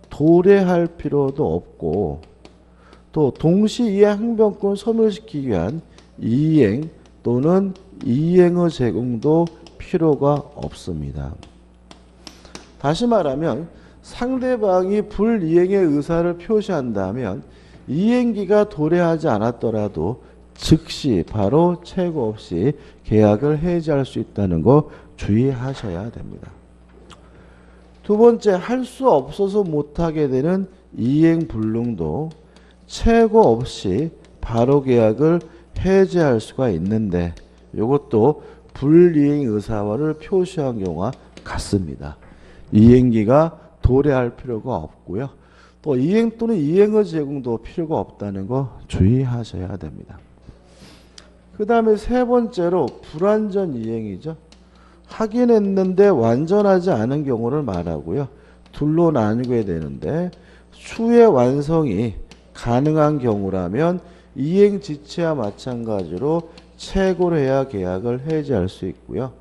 도래할 필요도 없고 또 동시 이행 항변권 소멸시키기 위한 이행 또는 이행의 제공도 필요가 없습니다. 다시 말하면 상대방이 불이행의 의사를 표시한다면 이행기가 도래하지 않았더라도 즉시 바로 최고 없이 계약을 해지할 수 있다는 거 주의하셔야 됩니다. 두 번째, 할 수 없어서 못하게 되는 이행불능도 최고 없이 바로 계약을 해지할 수가 있는데 이것도 불이행 의사를 표시한 경우가 같습니다. 이행기가 도래할 필요가 없고요. 또 이행 또는 이행의 제공도 필요가 없다는 거 주의하셔야 됩니다. 그 다음에 세 번째로 불완전 이행이죠. 하긴 했는데 완전하지 않은 경우를 말하고요. 둘로 나누게 되는데 추의 완성이 가능한 경우라면 이행 지체와 마찬가지로 최고로 해야 계약을 해지할 수 있고요.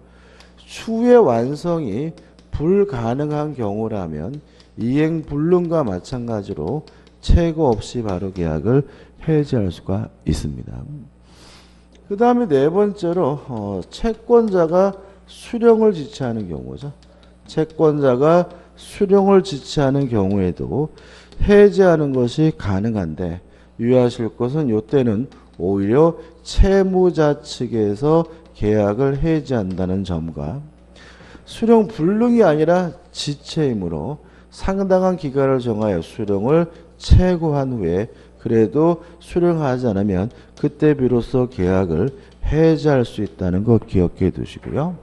추의 완성이 불가능한 경우라면 이행 불능과 마찬가지로 최고 없이 바로 계약을 해지할 수가 있습니다. 그 다음에 네 번째로 채권자가 수령을 지체하는 경우죠. 채권자가 수령을 지체하는 경우에도 해지하는 것이 가능한데 유의하실 것은 이때는 오히려 채무자 측에서 계약을 해지한다는 점과 수령 불능이 아니라 지체이므로 상당한 기간을 정하여 수령을 최고한 후에 그래도 수령하지 않으면 그때 비로소 계약을 해지할 수 있다는 거 기억해 두시고요.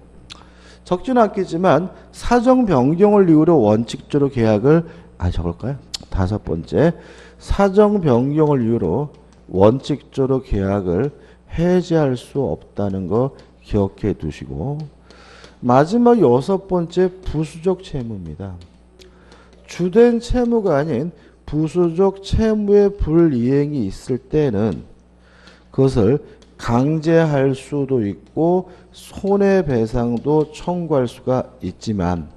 적지는 않겠지만 사정 변경을 이유로 원칙적으로 계약을 적을까요? 다섯 번째, 사정 변경을 이유로 원칙적으로 계약을 해지할 수 없다는 거 기억해 두시고 마지막 여섯 번째 부수적 채무입니다. 주된 채무가 아닌 부수적 채무의 불이행이 있을 때는 그것을 강제할 수도 있고 손해배상도 청구할 수가 있지만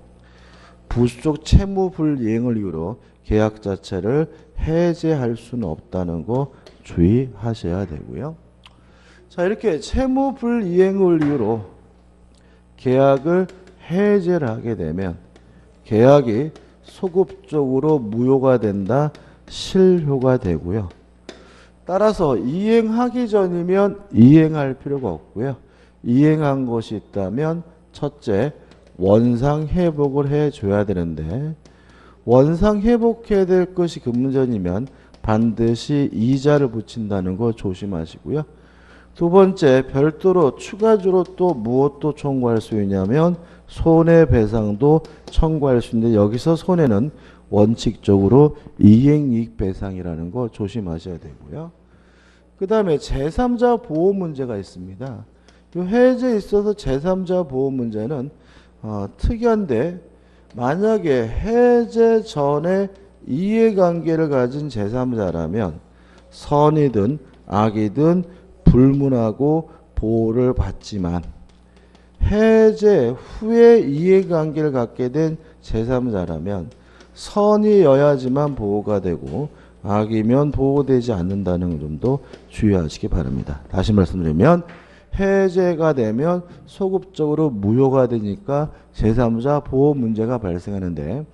부수적 채무 불이행을 이유로 계약 자체를 해제할 수는 없다는 거 주의하셔야 되고요. 자, 이렇게 채무 불이행을 이유로 계약을 해제를 하게 되면 계약이 소급적으로 무효가 된다, 실효가 되고요. 따라서 이행하기 전이면 이행할 필요가 없고요. 이행한 것이 있다면 첫째, 원상 회복을 해줘야 되는데 원상 회복해야 될 것이 금전이면 반드시 이자를 붙인다는 거 조심하시고요. 두 번째, 별도로 추가적으로 또 무엇도 청구할 수 있냐면 손해배상도 청구할 수 있는데 여기서 손해는 원칙적으로 이행이익배상이라는 거 조심하셔야 되고요. 그 다음에 제3자 보호 문제가 있습니다. 이 해제에 있어서 제3자 보호 문제는 특이한데 만약에 해제 전에 이해관계를 가진 제3자라면 선이든 악이든 불문하고 보호를 받지만 해제 후에 이해관계를 갖게 된 제3자라면 선이여야지만 보호가 되고 악이면 보호되지 않는다는 점도 주의하시기 바랍니다. 다시 말씀드리면 해제가 되면 소급적으로 무효가 되니까 제3자 보호 문제가 발생하는데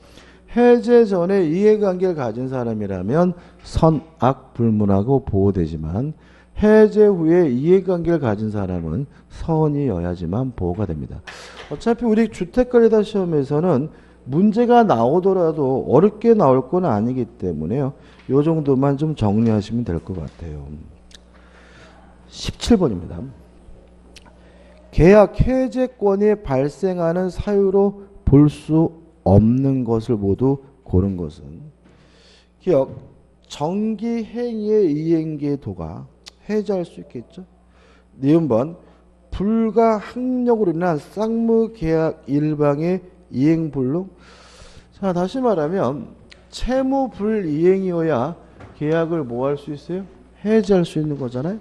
해제 전에 이해관계를 가진 사람이라면 선악 불문하고 보호되지만 해제 후에 이해관계를 가진 사람은 선이여야지만 보호가 됩니다. 어차피 우리 주택관리사 시험에서는 문제가 나오더라도 어렵게 나올 건 아니기 때문에요. 요 정도만 좀 정리하시면 될 것 같아요. 17번입니다. 계약 해제권이 발생하는 사유로 볼 수 없는 것을 모두 고른 것은 기억, 정기행위의 이행기의 도가 해제할 수 있겠죠. 니은번 불가항력으로 인한 쌍무계약 일방의 이행불능. 자, 다시 말하면 채무 불이행이어야 계약을 뭐 할 수 있어요? 해제할 수 있는 거잖아요.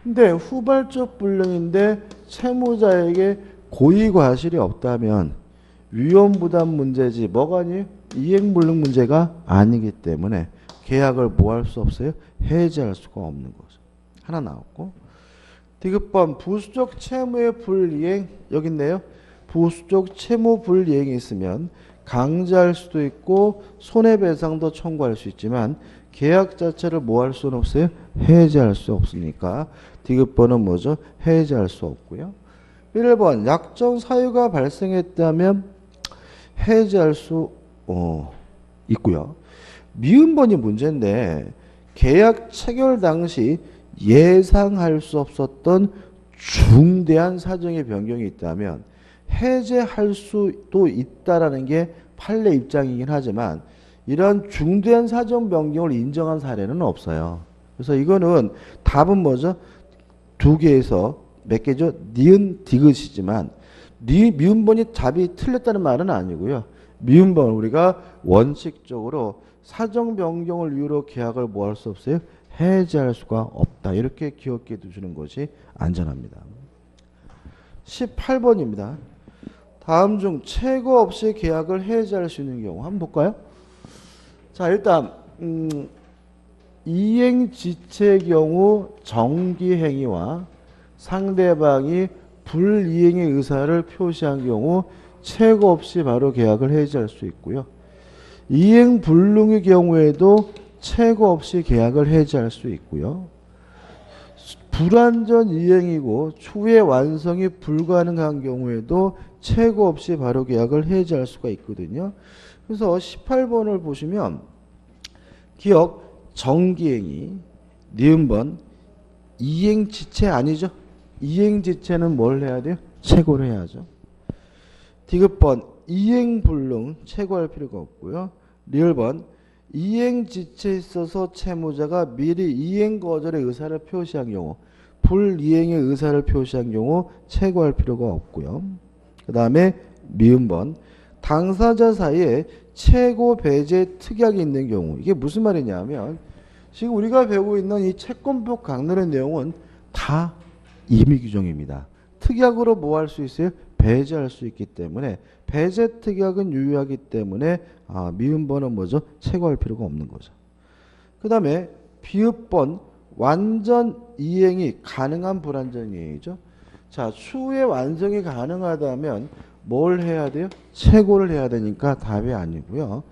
근데 후발적 불능인데 채무자에게 고의과실이 없다면 위험부담 문제지 뭐가 아니에요? 이행불능 문제가 아니기 때문에 계약을 뭐 할 수 없어요? 해제할 수가 없는 거죠. 하나 나왔고 디귿번 부수적 채무의 불이행 여기 있네요. 부수적 채무 불이행이 있으면 강제할 수도 있고 손해배상도 청구할 수 있지만 계약 자체를 뭐 할 수는 없어요? 해제할 수 없으니까 디귿번은 뭐죠? 해제할 수 없고요. 1번 약정 사유가 발생했다면 해제할 수 있고요. 미음번이 문제인데 계약 체결 당시 예상할 수 없었던 중대한 사정의 변경이 있다면 해제할 수도 있다라는 게 판례 입장이긴 하지만 이런 중대한 사정 변경을 인정한 사례는 없어요. 그래서 이거는 답은 뭐죠? 두 개에서 몇 개죠? 니은 디귿이지만 미음번이 답이 틀렸다는 말은 아니고요. 미음번 우리가 원칙적으로 사정 변경을 이유로 계약을 뭐 할 수 없어요? 해제할 수가 없다. 이렇게 기억해 두시는 것이 안전합니다. 18번입니다. 다음 중 최고 없이 계약을 해제할 수 있는 경우 한번 볼까요? 자, 일단 이행지체의 경우 정기행위와 상대방이 불이행의 의사를 표시한 경우 최고 없이 바로 계약을 해지할 수 있고요. 이행불능의 경우에도 최고 없이 계약을 해지할 수 있고요. 불완전 이행이고 추후에 완성이 불가능한 경우에도 최고 없이 바로 계약을 해지할 수가 있거든요. 그래서 18번을 보시면 기억 정기행위 니은번 이행지체 아니죠. 이행지체는 뭘 해야 돼요? 최고를 해야죠. 디귿번 이행불능 최고할 필요가 없고요. 리을번 이행지체에 있어서 채무자가 미리 이행 거절의 의사를 표시한 경우 불이행의 의사를 표시한 경우 최고할 필요가 없고요. 그 다음에 미음번 당사자 사이에 최고 배제 특약이 있는 경우 이게 무슨 말이냐면 지금 우리가 배우고 있는 이 채권법 강론의 내용은 다 임의 규정입니다. 특약으로 뭐 할 수 있어요? 배제할 수 있기 때문에 배제 특약은 유효하기 때문에 미음번은 뭐죠? 최고할 필요가 없는 거죠. 그 다음에 비읍번 완전 이행이 가능한 불완전 이행이죠. 자, 추후에 완성이 가능하다면 뭘 해야 돼요? 최고를 해야 되니까 답이 아니고요.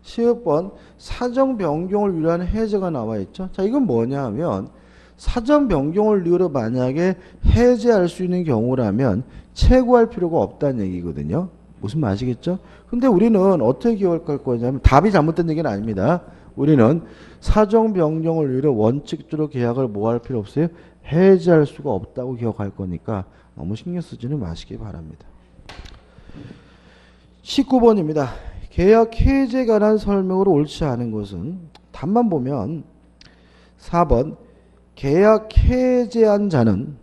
시읍번 사정 변경을 위한 해제가 나와 있죠. 자, 이건 뭐냐 하면 사정 변경을 이유로 만약에 해제할 수 있는 경우라면 최고할 필요가 없다는 얘기거든요. 무슨 말 아시겠죠? 근데 우리는 어떻게 기억할 거냐면 답이 잘못된 얘기는 아닙니다. 우리는 사정 변경을 이유로 원칙적으로 계약을 뭐 할 필요 없어요? 해제할 수가 없다고 기억할 거니까 너무 신경 쓰지는 마시기 바랍니다. 19번입니다. 계약 해제에 관한 설명으로 옳지 않은 것은 답만 보면 4번 계약 해제한 자는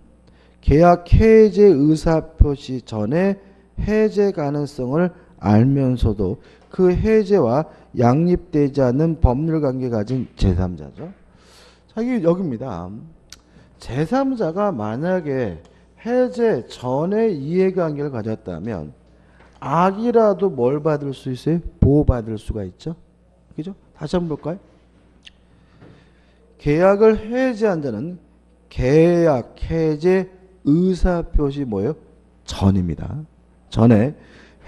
계약 해제 의사표시 전에 해제 가능성을 알면서도 그 해제와 양립되지 않는 법률관계 가진 제3자죠. 자, 이게 여기입니다. 제3자가 만약에 해제 전에 이해관계를 가졌다면 악이라도 뭘 받을 수 있어요? 보호받을 수가 있죠. 그죠? 다시 한번 볼까요? 계약을 해제한 자는 계약 해제 의사표시 뭐예요? 전입니다. 전에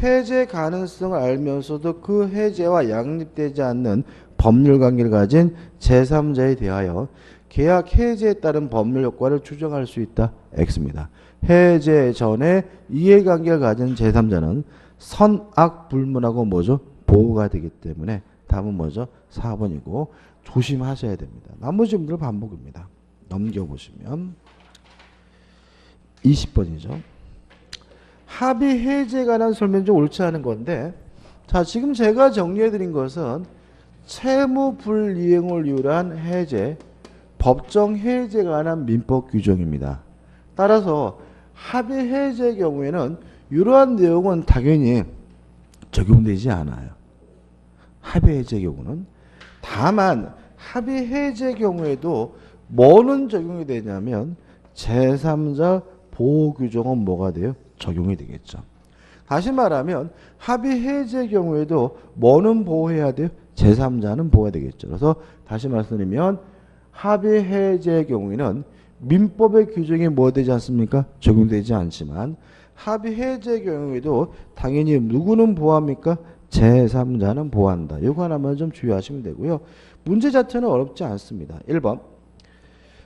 해제 가능성을 알면서도 그 해제와 양립되지 않는 법률관계를 가진 제3자에 대하여 계약 해제에 따른 법률 효과를 추정할 수 있다. X입니다. 해제 전에 이해관계를 가진 제3자는 선악 불문하고 뭐죠? 보호가 되기 때문에 답은 뭐죠? 4번이고 조심하셔야 됩니다. 나머지 문제를 반복입니다. 넘겨보시면 20번이죠. 합의 해제에 관한 설명이 좀 옳지 않은 건데 자, 지금 제가 정리해드린 것은 채무 불이행을 이유로 한 해제, 법정 해제에 관한 민법 규정입니다. 따라서 합의 해제의 경우에는 이러한 내용은 당연히 적용되지 않아요. 합의 해제의 경우는. 다만 합의 해제의 경우에도 뭐는 적용이 되냐면 제3자 보호 규정은 뭐가 돼요? 적용이 되겠죠. 다시 말하면 합의 해제의 경우에도 뭐는 보호해야 돼요? 제3자는 보호해야 되겠죠. 그래서 다시 말씀드리면 합의 해제의 경우에는 민법의 규정이 뭐 되지 않습니까? 적용되지 않지만 합의 해제의 경우에도 당연히 누구는 보호합니까? 제3자는 보호한다. 이거 하나만 좀 주의하시면 되고요. 문제 자체는 어렵지 않습니다. 1번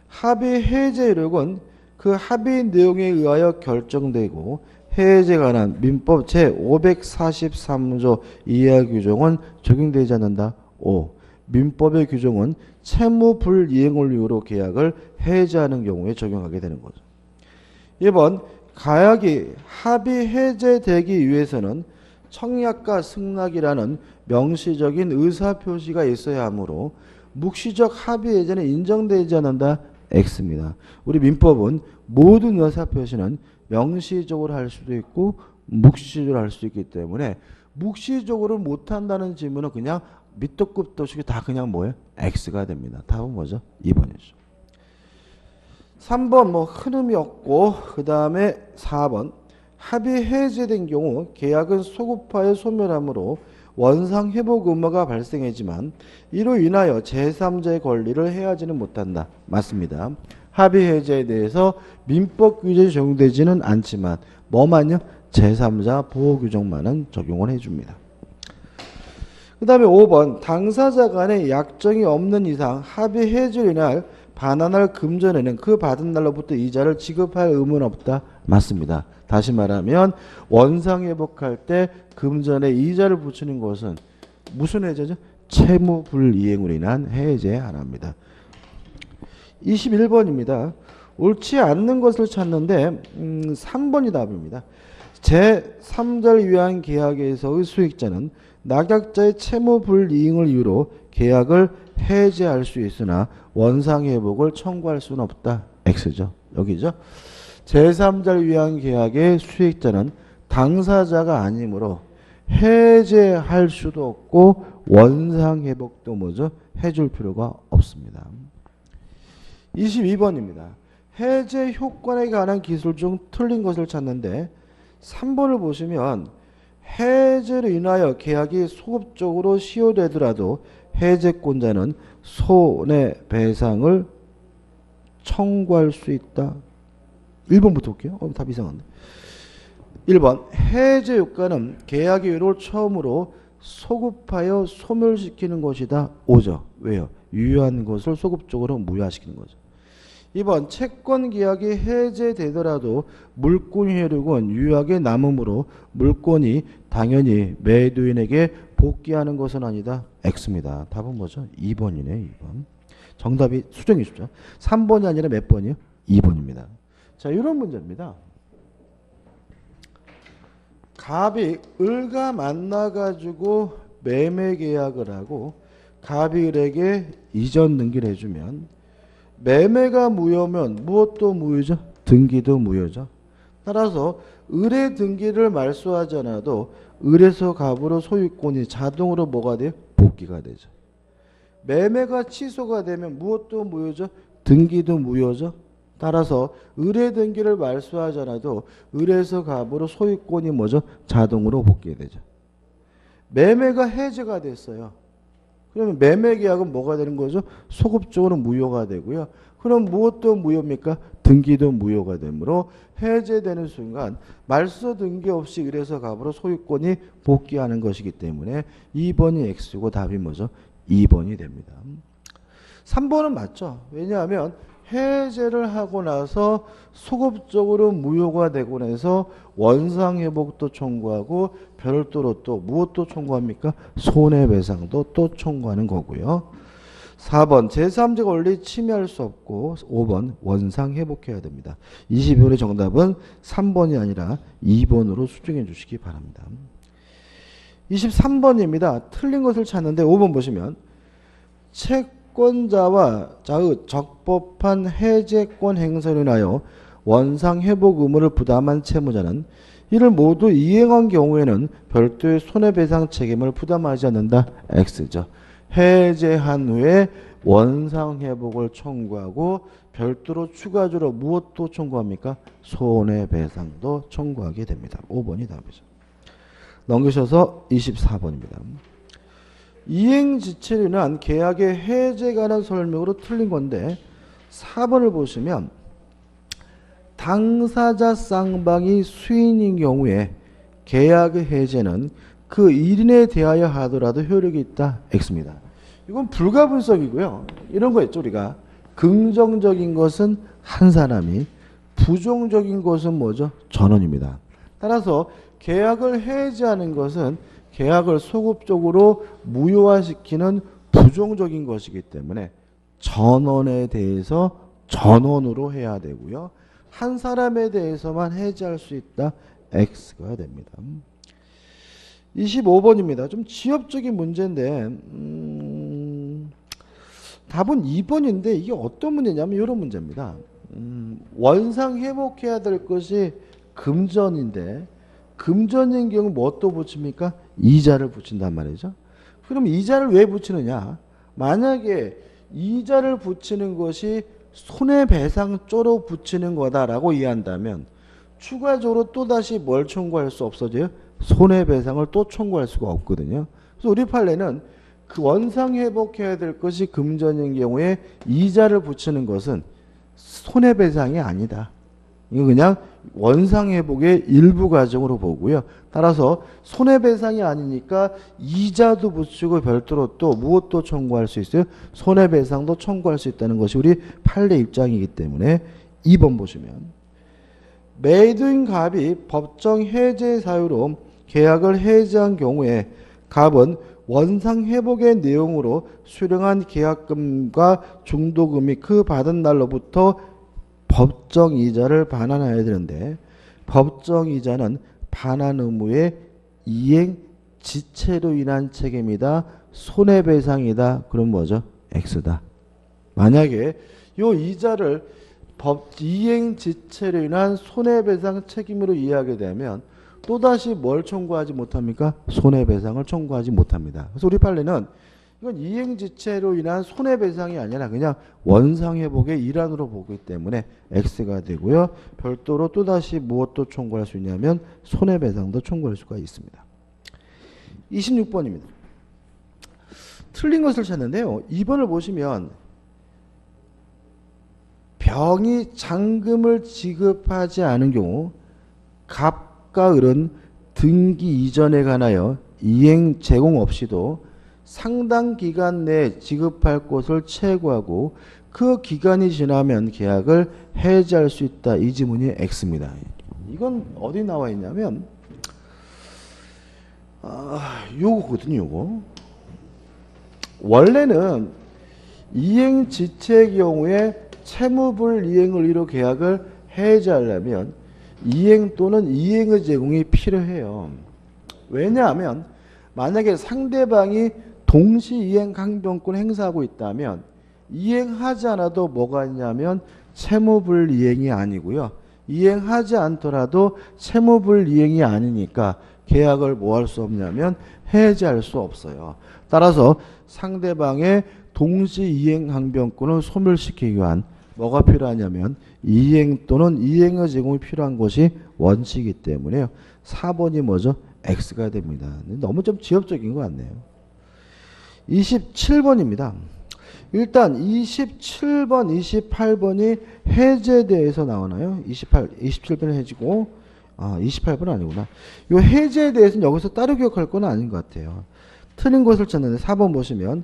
합의 해제 이력은 그 합의 내용에 의하여 결정되고 해제에 관한 민법 제543조 이하 규정은 적용되지 않는다. 5. 민법의 규정은 채무 불이행을 이유로 계약을 해제하는 경우에 적용하게 되는 거죠. 2번 가약이 합의 해제되기 위해서는 청약과 승낙이라는 명시적인 의사표시가 있어야 하므로 묵시적 합의 해제는 인정되지 않는다. X입니다. 우리 민법은 모든 의사표시는 명시적으로 할 수도 있고 묵시적으로 할 수 있기 때문에 묵시적으로 못한다는 질문은 그냥 밑도 끝도 없이 다 그냥 뭐예요? X가 됩니다. 답은 뭐죠? 2번이죠. 3번 뭐 흐름이 없고 그 다음에 4번 합의 해제된 경우 계약은 소급하여 소멸하므로 원상 회복 의무가 발생하지만 이로 인하여 제3자의 권리를 해하지는 못한다. 맞습니다. 합의 해제에 대해서 민법 규정이 적용되지는 않지만 뭐만요? 제3자 보호 규정만은 적용을 해줍니다. 그 다음에 5번 당사자 간에 약정이 없는 이상 합의 해제로 인할 반환을 금전에는 그 받은 날로부터 이자를 지급할 의무는 없다. 맞습니다. 다시 말하면 원상회복할 때 금전에 이자를 붙이는 것은 무슨 해제죠? 채무 불이행으로 인한 해제에 한합니다. 21번입니다. 옳지 않는 것을 찾는데 3번이 답입니다. 제3자를 위한 계약에서의 수익자는 낙약자의 채무 불이행을 이유로 계약을 해제할 수 있으나 원상회복을 청구할 수는 없다. X죠. 여기죠. 제3자를 위한 계약의 수익자는 당사자가 아니므로 해제할 수도 없고 원상회복도 뭐죠? 해줄 필요가 없습니다. 22번입니다. 해제 효과에 관한 기술 중 틀린 것을 찾는데 3번을 보시면 해제로 인하여 계약이 소급적으로 시효되더라도 해제권자는 손해배상을 청구할 수 있다. 1번부터 볼게요. 답 이상한데. 1번 해제 효과는 계약의 이유를 처음으로 소급하여 소멸시키는 것이다. 5죠. 왜요? 유효한 것을 소급적으로 무효화시키는 거죠. 2번 채권 계약이 해제되더라도 물권 효력은 유효하게 남으므로 물권이 당연히 매도인에게 복귀하는 것은 아니다. X입니다. 답은 뭐죠? 2번이네. 2번. 정답이 수정이 쉽죠. 3번이 아니라 몇 번이요? 2번입니다. 자, 이런 문제입니다. 갑이 을과 만나가지고 매매 계약을 하고 갑이 을에게 이전 등기를 해주면 매매가 무효면 무엇도 무효죠? 등기도 무효죠. 따라서 을의 등기를 말소하지 않아도 을에서 갑으로 소유권이 자동으로 뭐가 돼요? 복귀가 되죠. 매매가 취소가 되면 무엇도 무효죠? 등기도 무효죠. 따라서 을의 등기를 말소하지 않아도 을에서 갑으로 소유권이 뭐죠? 자동으로 복귀되죠. 매매가 해제가 됐어요. 그러면 매매 계약은 뭐가 되는 거죠? 소급적으로 무효가 되고요. 그럼 무엇도 무효입니까? 등기도 무효가 되므로 해제되는 순간 말소 등기 없이 을에서 갑으로 소유권이 복귀하는 것이기 때문에 2번이 X고 답이 뭐죠? 2번이 됩니다. 3번은 맞죠. 왜냐하면 해제를 하고 나서 소급적으로 무효가 되고 나서 원상회복도 청구하고 별도로 또 무엇도 청구합니까? 손해배상도 또 청구하는 거고요. 4번 제3자 권리 침해할 수 없고 5번 원상회복해야 됩니다. 22번의 정답은 3번이 아니라 2번으로 수정해 주시기 바랍니다. 23번입니다. 틀린 것을 찾는데 5번 보시면 채권자와 자의 적법한 해제권 행사로 인하여 원상회복 의무를 부담한 채무자는 이를 모두 이행한 경우에는 별도의 손해배상 책임을 부담하지 않는다. X죠. 해제한 후에 원상회복을 청구하고 별도로 추가적으로 무엇도 청구합니까? 손해배상도 청구하게 됩니다. 5번이 답이죠. 넘기셔서 24번입니다. 이행지체로 인한 계약의 해제에 관한 설명으로 틀린 건데 4번을 보시면 당사자 쌍방이 수인인 경우에 계약의 해제는 그 일인에 대하여 하더라도 효력이 있다. X입니다. 이건 불가분석이고요. 이런 거 있죠, 우리가. 긍정적인 것은 한 사람이, 부정적인 것은 뭐죠? 전원입니다. 따라서 계약을 해제하는 것은 계약을 소급적으로 무효화시키는 부정적인 것이기 때문에 전원에 대해서 전원으로 해야 되고요. 한 사람에 대해서만 해제할 수 있다. X가 됩니다. 25번입니다. 좀 지엽적인 문제인데 답은 2번인데 이게 어떤 문제냐면 이런 문제입니다. 원상 회복해야 될 것이 금전인데 금전인 경우 뭐 또 붙입니까? 이자를 붙인단 말이죠. 그럼 이자를 왜 붙이느냐? 만약에 이자를 붙이는 것이 손해배상조로 붙이는 거다라고 이해한다면 추가적으로 또다시 뭘 청구할 수 없어져요? 손해배상을 또 청구할 수가 없거든요. 그래서 우리 판례는 그 원상 회복해야 될 것이 금전인 경우에 이자를 붙이는 것은 손해배상이 아니다. 이거 그냥 원상 회복의 일부 과정으로 보고요. 따라서 손해배상이 아니니까 이자도 붙이고 별도로 또 무엇도 청구할 수 있어요? 손해배상도 청구할 수 있다는 것이 우리 판례 입장이기 때문에 2번 보시면 매도인 갑이 법정 해제 사유로 계약을 해제한 경우에 갑은 원상 회복의 내용으로 수령한 계약금과 중도금이 그 받은 날로부터 법정 이자를 반환해야 되는데 법정 이자는 반환 의무의 이행 지체로 인한 책임이다. 손해배상이다. 그럼 뭐죠? X다. 만약에 이 이자를 이행 지체로 인한 손해배상 책임으로 이해하게 되면 또다시 뭘 청구하지 못합니까? 손해배상을 청구하지 못합니다. 그래서 우리 판례는 이건 이행지체로 인한 손해배상이 아니라 그냥 원상회복의 일환으로 보기 때문에 X가 되고요. 별도로 또다시 무엇도 청구할 수 있냐면 손해배상도 청구할 수가 있습니다. 26번입니다. 틀린 것을 찾는데요. 2번을 보시면 병이 잔금을 지급하지 않은 경우 갑과 을은 등기 이전에 관하여 이행 제공 없이도 상당 기간 내에 지급할 것을 채구하고 그 기간이 지나면 계약을 해지할 수 있다. 이 지문이 X입니다. 이건 어디 나와 있냐면 요거거든요. 요거. 원래는 이행지체의 경우에 채무불이행을 이루 계약을 해지하려면 이행 또는 이행의 제공이 필요해요. 왜냐하면 만약에 상대방이 동시 이행 강변권을 행사하고 있다면 이행하지 않아도 뭐가 있냐면 채무불이행이 아니고요. 이행하지 않더라도 채무불이행이 아니니까 계약을 뭐 할 수 없냐면 해지할 수 없어요. 따라서 상대방의 동시 이행 강변권을 소멸시키기 위한 뭐가 필요하냐면 이행 또는 이행의 제공이 필요한 것이 원칙이기 때문에요. 4번이 뭐죠? X가 됩니다. 너무 좀 지엽적인 것 같네요. 27번입니다. 일단 27번, 28번이 해제에 대해서 나오나요? 27번은 해지고 28번은 아니구나. 이 해제에 대해서는 여기서 따로 기억할 건 아닌 것 같아요. 틀린 것을 찾는데 4번 보시면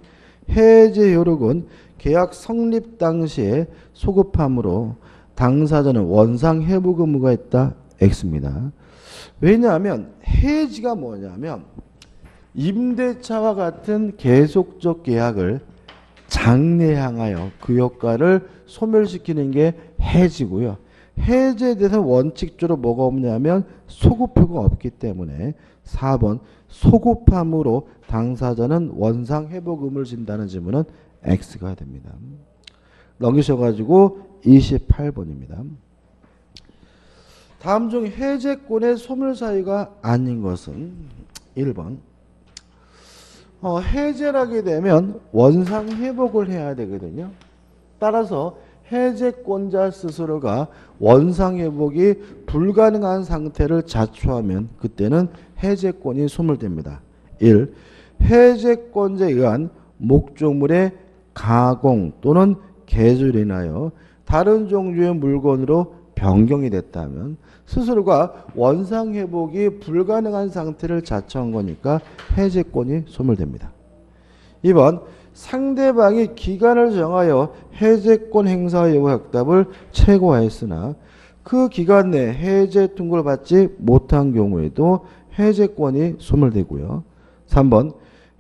해제 효력은 계약 성립 당시에 소급함으로 당사자는 원상 회복 의무가 있다. X입니다. 왜냐하면 해지가 뭐냐면 임대차와 같은 계속적 계약을 장래향하여 그 효과를 소멸시키는 게 해지고요. 해제에 대해서 원칙적으로 뭐가 없냐면 소급효가 없기 때문에 4번 소급함으로 당사자는 원상 회복 의무를 진다는 지문은 X가 됩니다. 넘기셔가지고 28번입니다. 다음 중 해제권의 소멸사유가 아닌 것은 1번. 해제하게 되면 원상 회복을 해야 되거든요. 따라서 해제권자 스스로가 원상 회복이 불가능한 상태를 자초하면 그때는 해제권이 소멸됩니다. 1. 해제권자에 의한 목조물의 가공 또는 개조로 인하여 다른 종류의 물건으로 변경이 됐다면 스스로가 원상 회복이 불가능한 상태를 자처한 거니까 해제권이 소멸됩니다. 2번 상대방이 기간을 정하여 해제권 행사 여부 확답을 최고화했으나 그 기간 내 해제 통보를 받지 못한 경우에도 해제권이 소멸되고요. 3번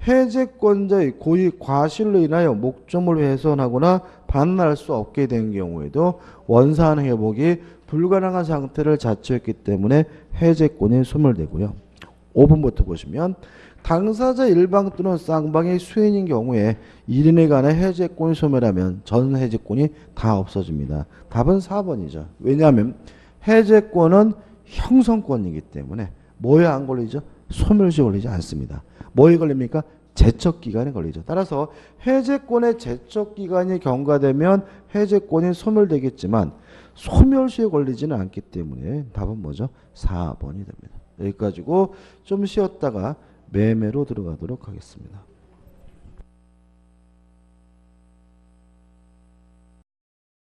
해제권자의 고의 과실로 인하여 목적물을 훼손하거나 반환할 수 없게 된 경우에도 원산 회복이 불가능한 상태를 자처했기 때문에 해제권이 소멸되고요. 5번부터 보시면 당사자 일방 또는 쌍방이 수인인 경우에 1인에 관해 해제권이 소멸하면 전 해제권이 다 없어집니다. 답은 4번이죠. 왜냐하면 해제권은 형성권이기 때문에 뭐에 안 걸리죠? 소멸시에 걸리지 않습니다. 뭐에 걸립니까? 제척기간에 걸리죠. 따라서 해제권의 제척기간이 경과되면 해제권이 소멸되겠지만 소멸시에 걸리지는 않기 때문에 답은 뭐죠? 4번이 됩니다. 여기까지고 좀 쉬었다가 매매로 들어가도록 하겠습니다.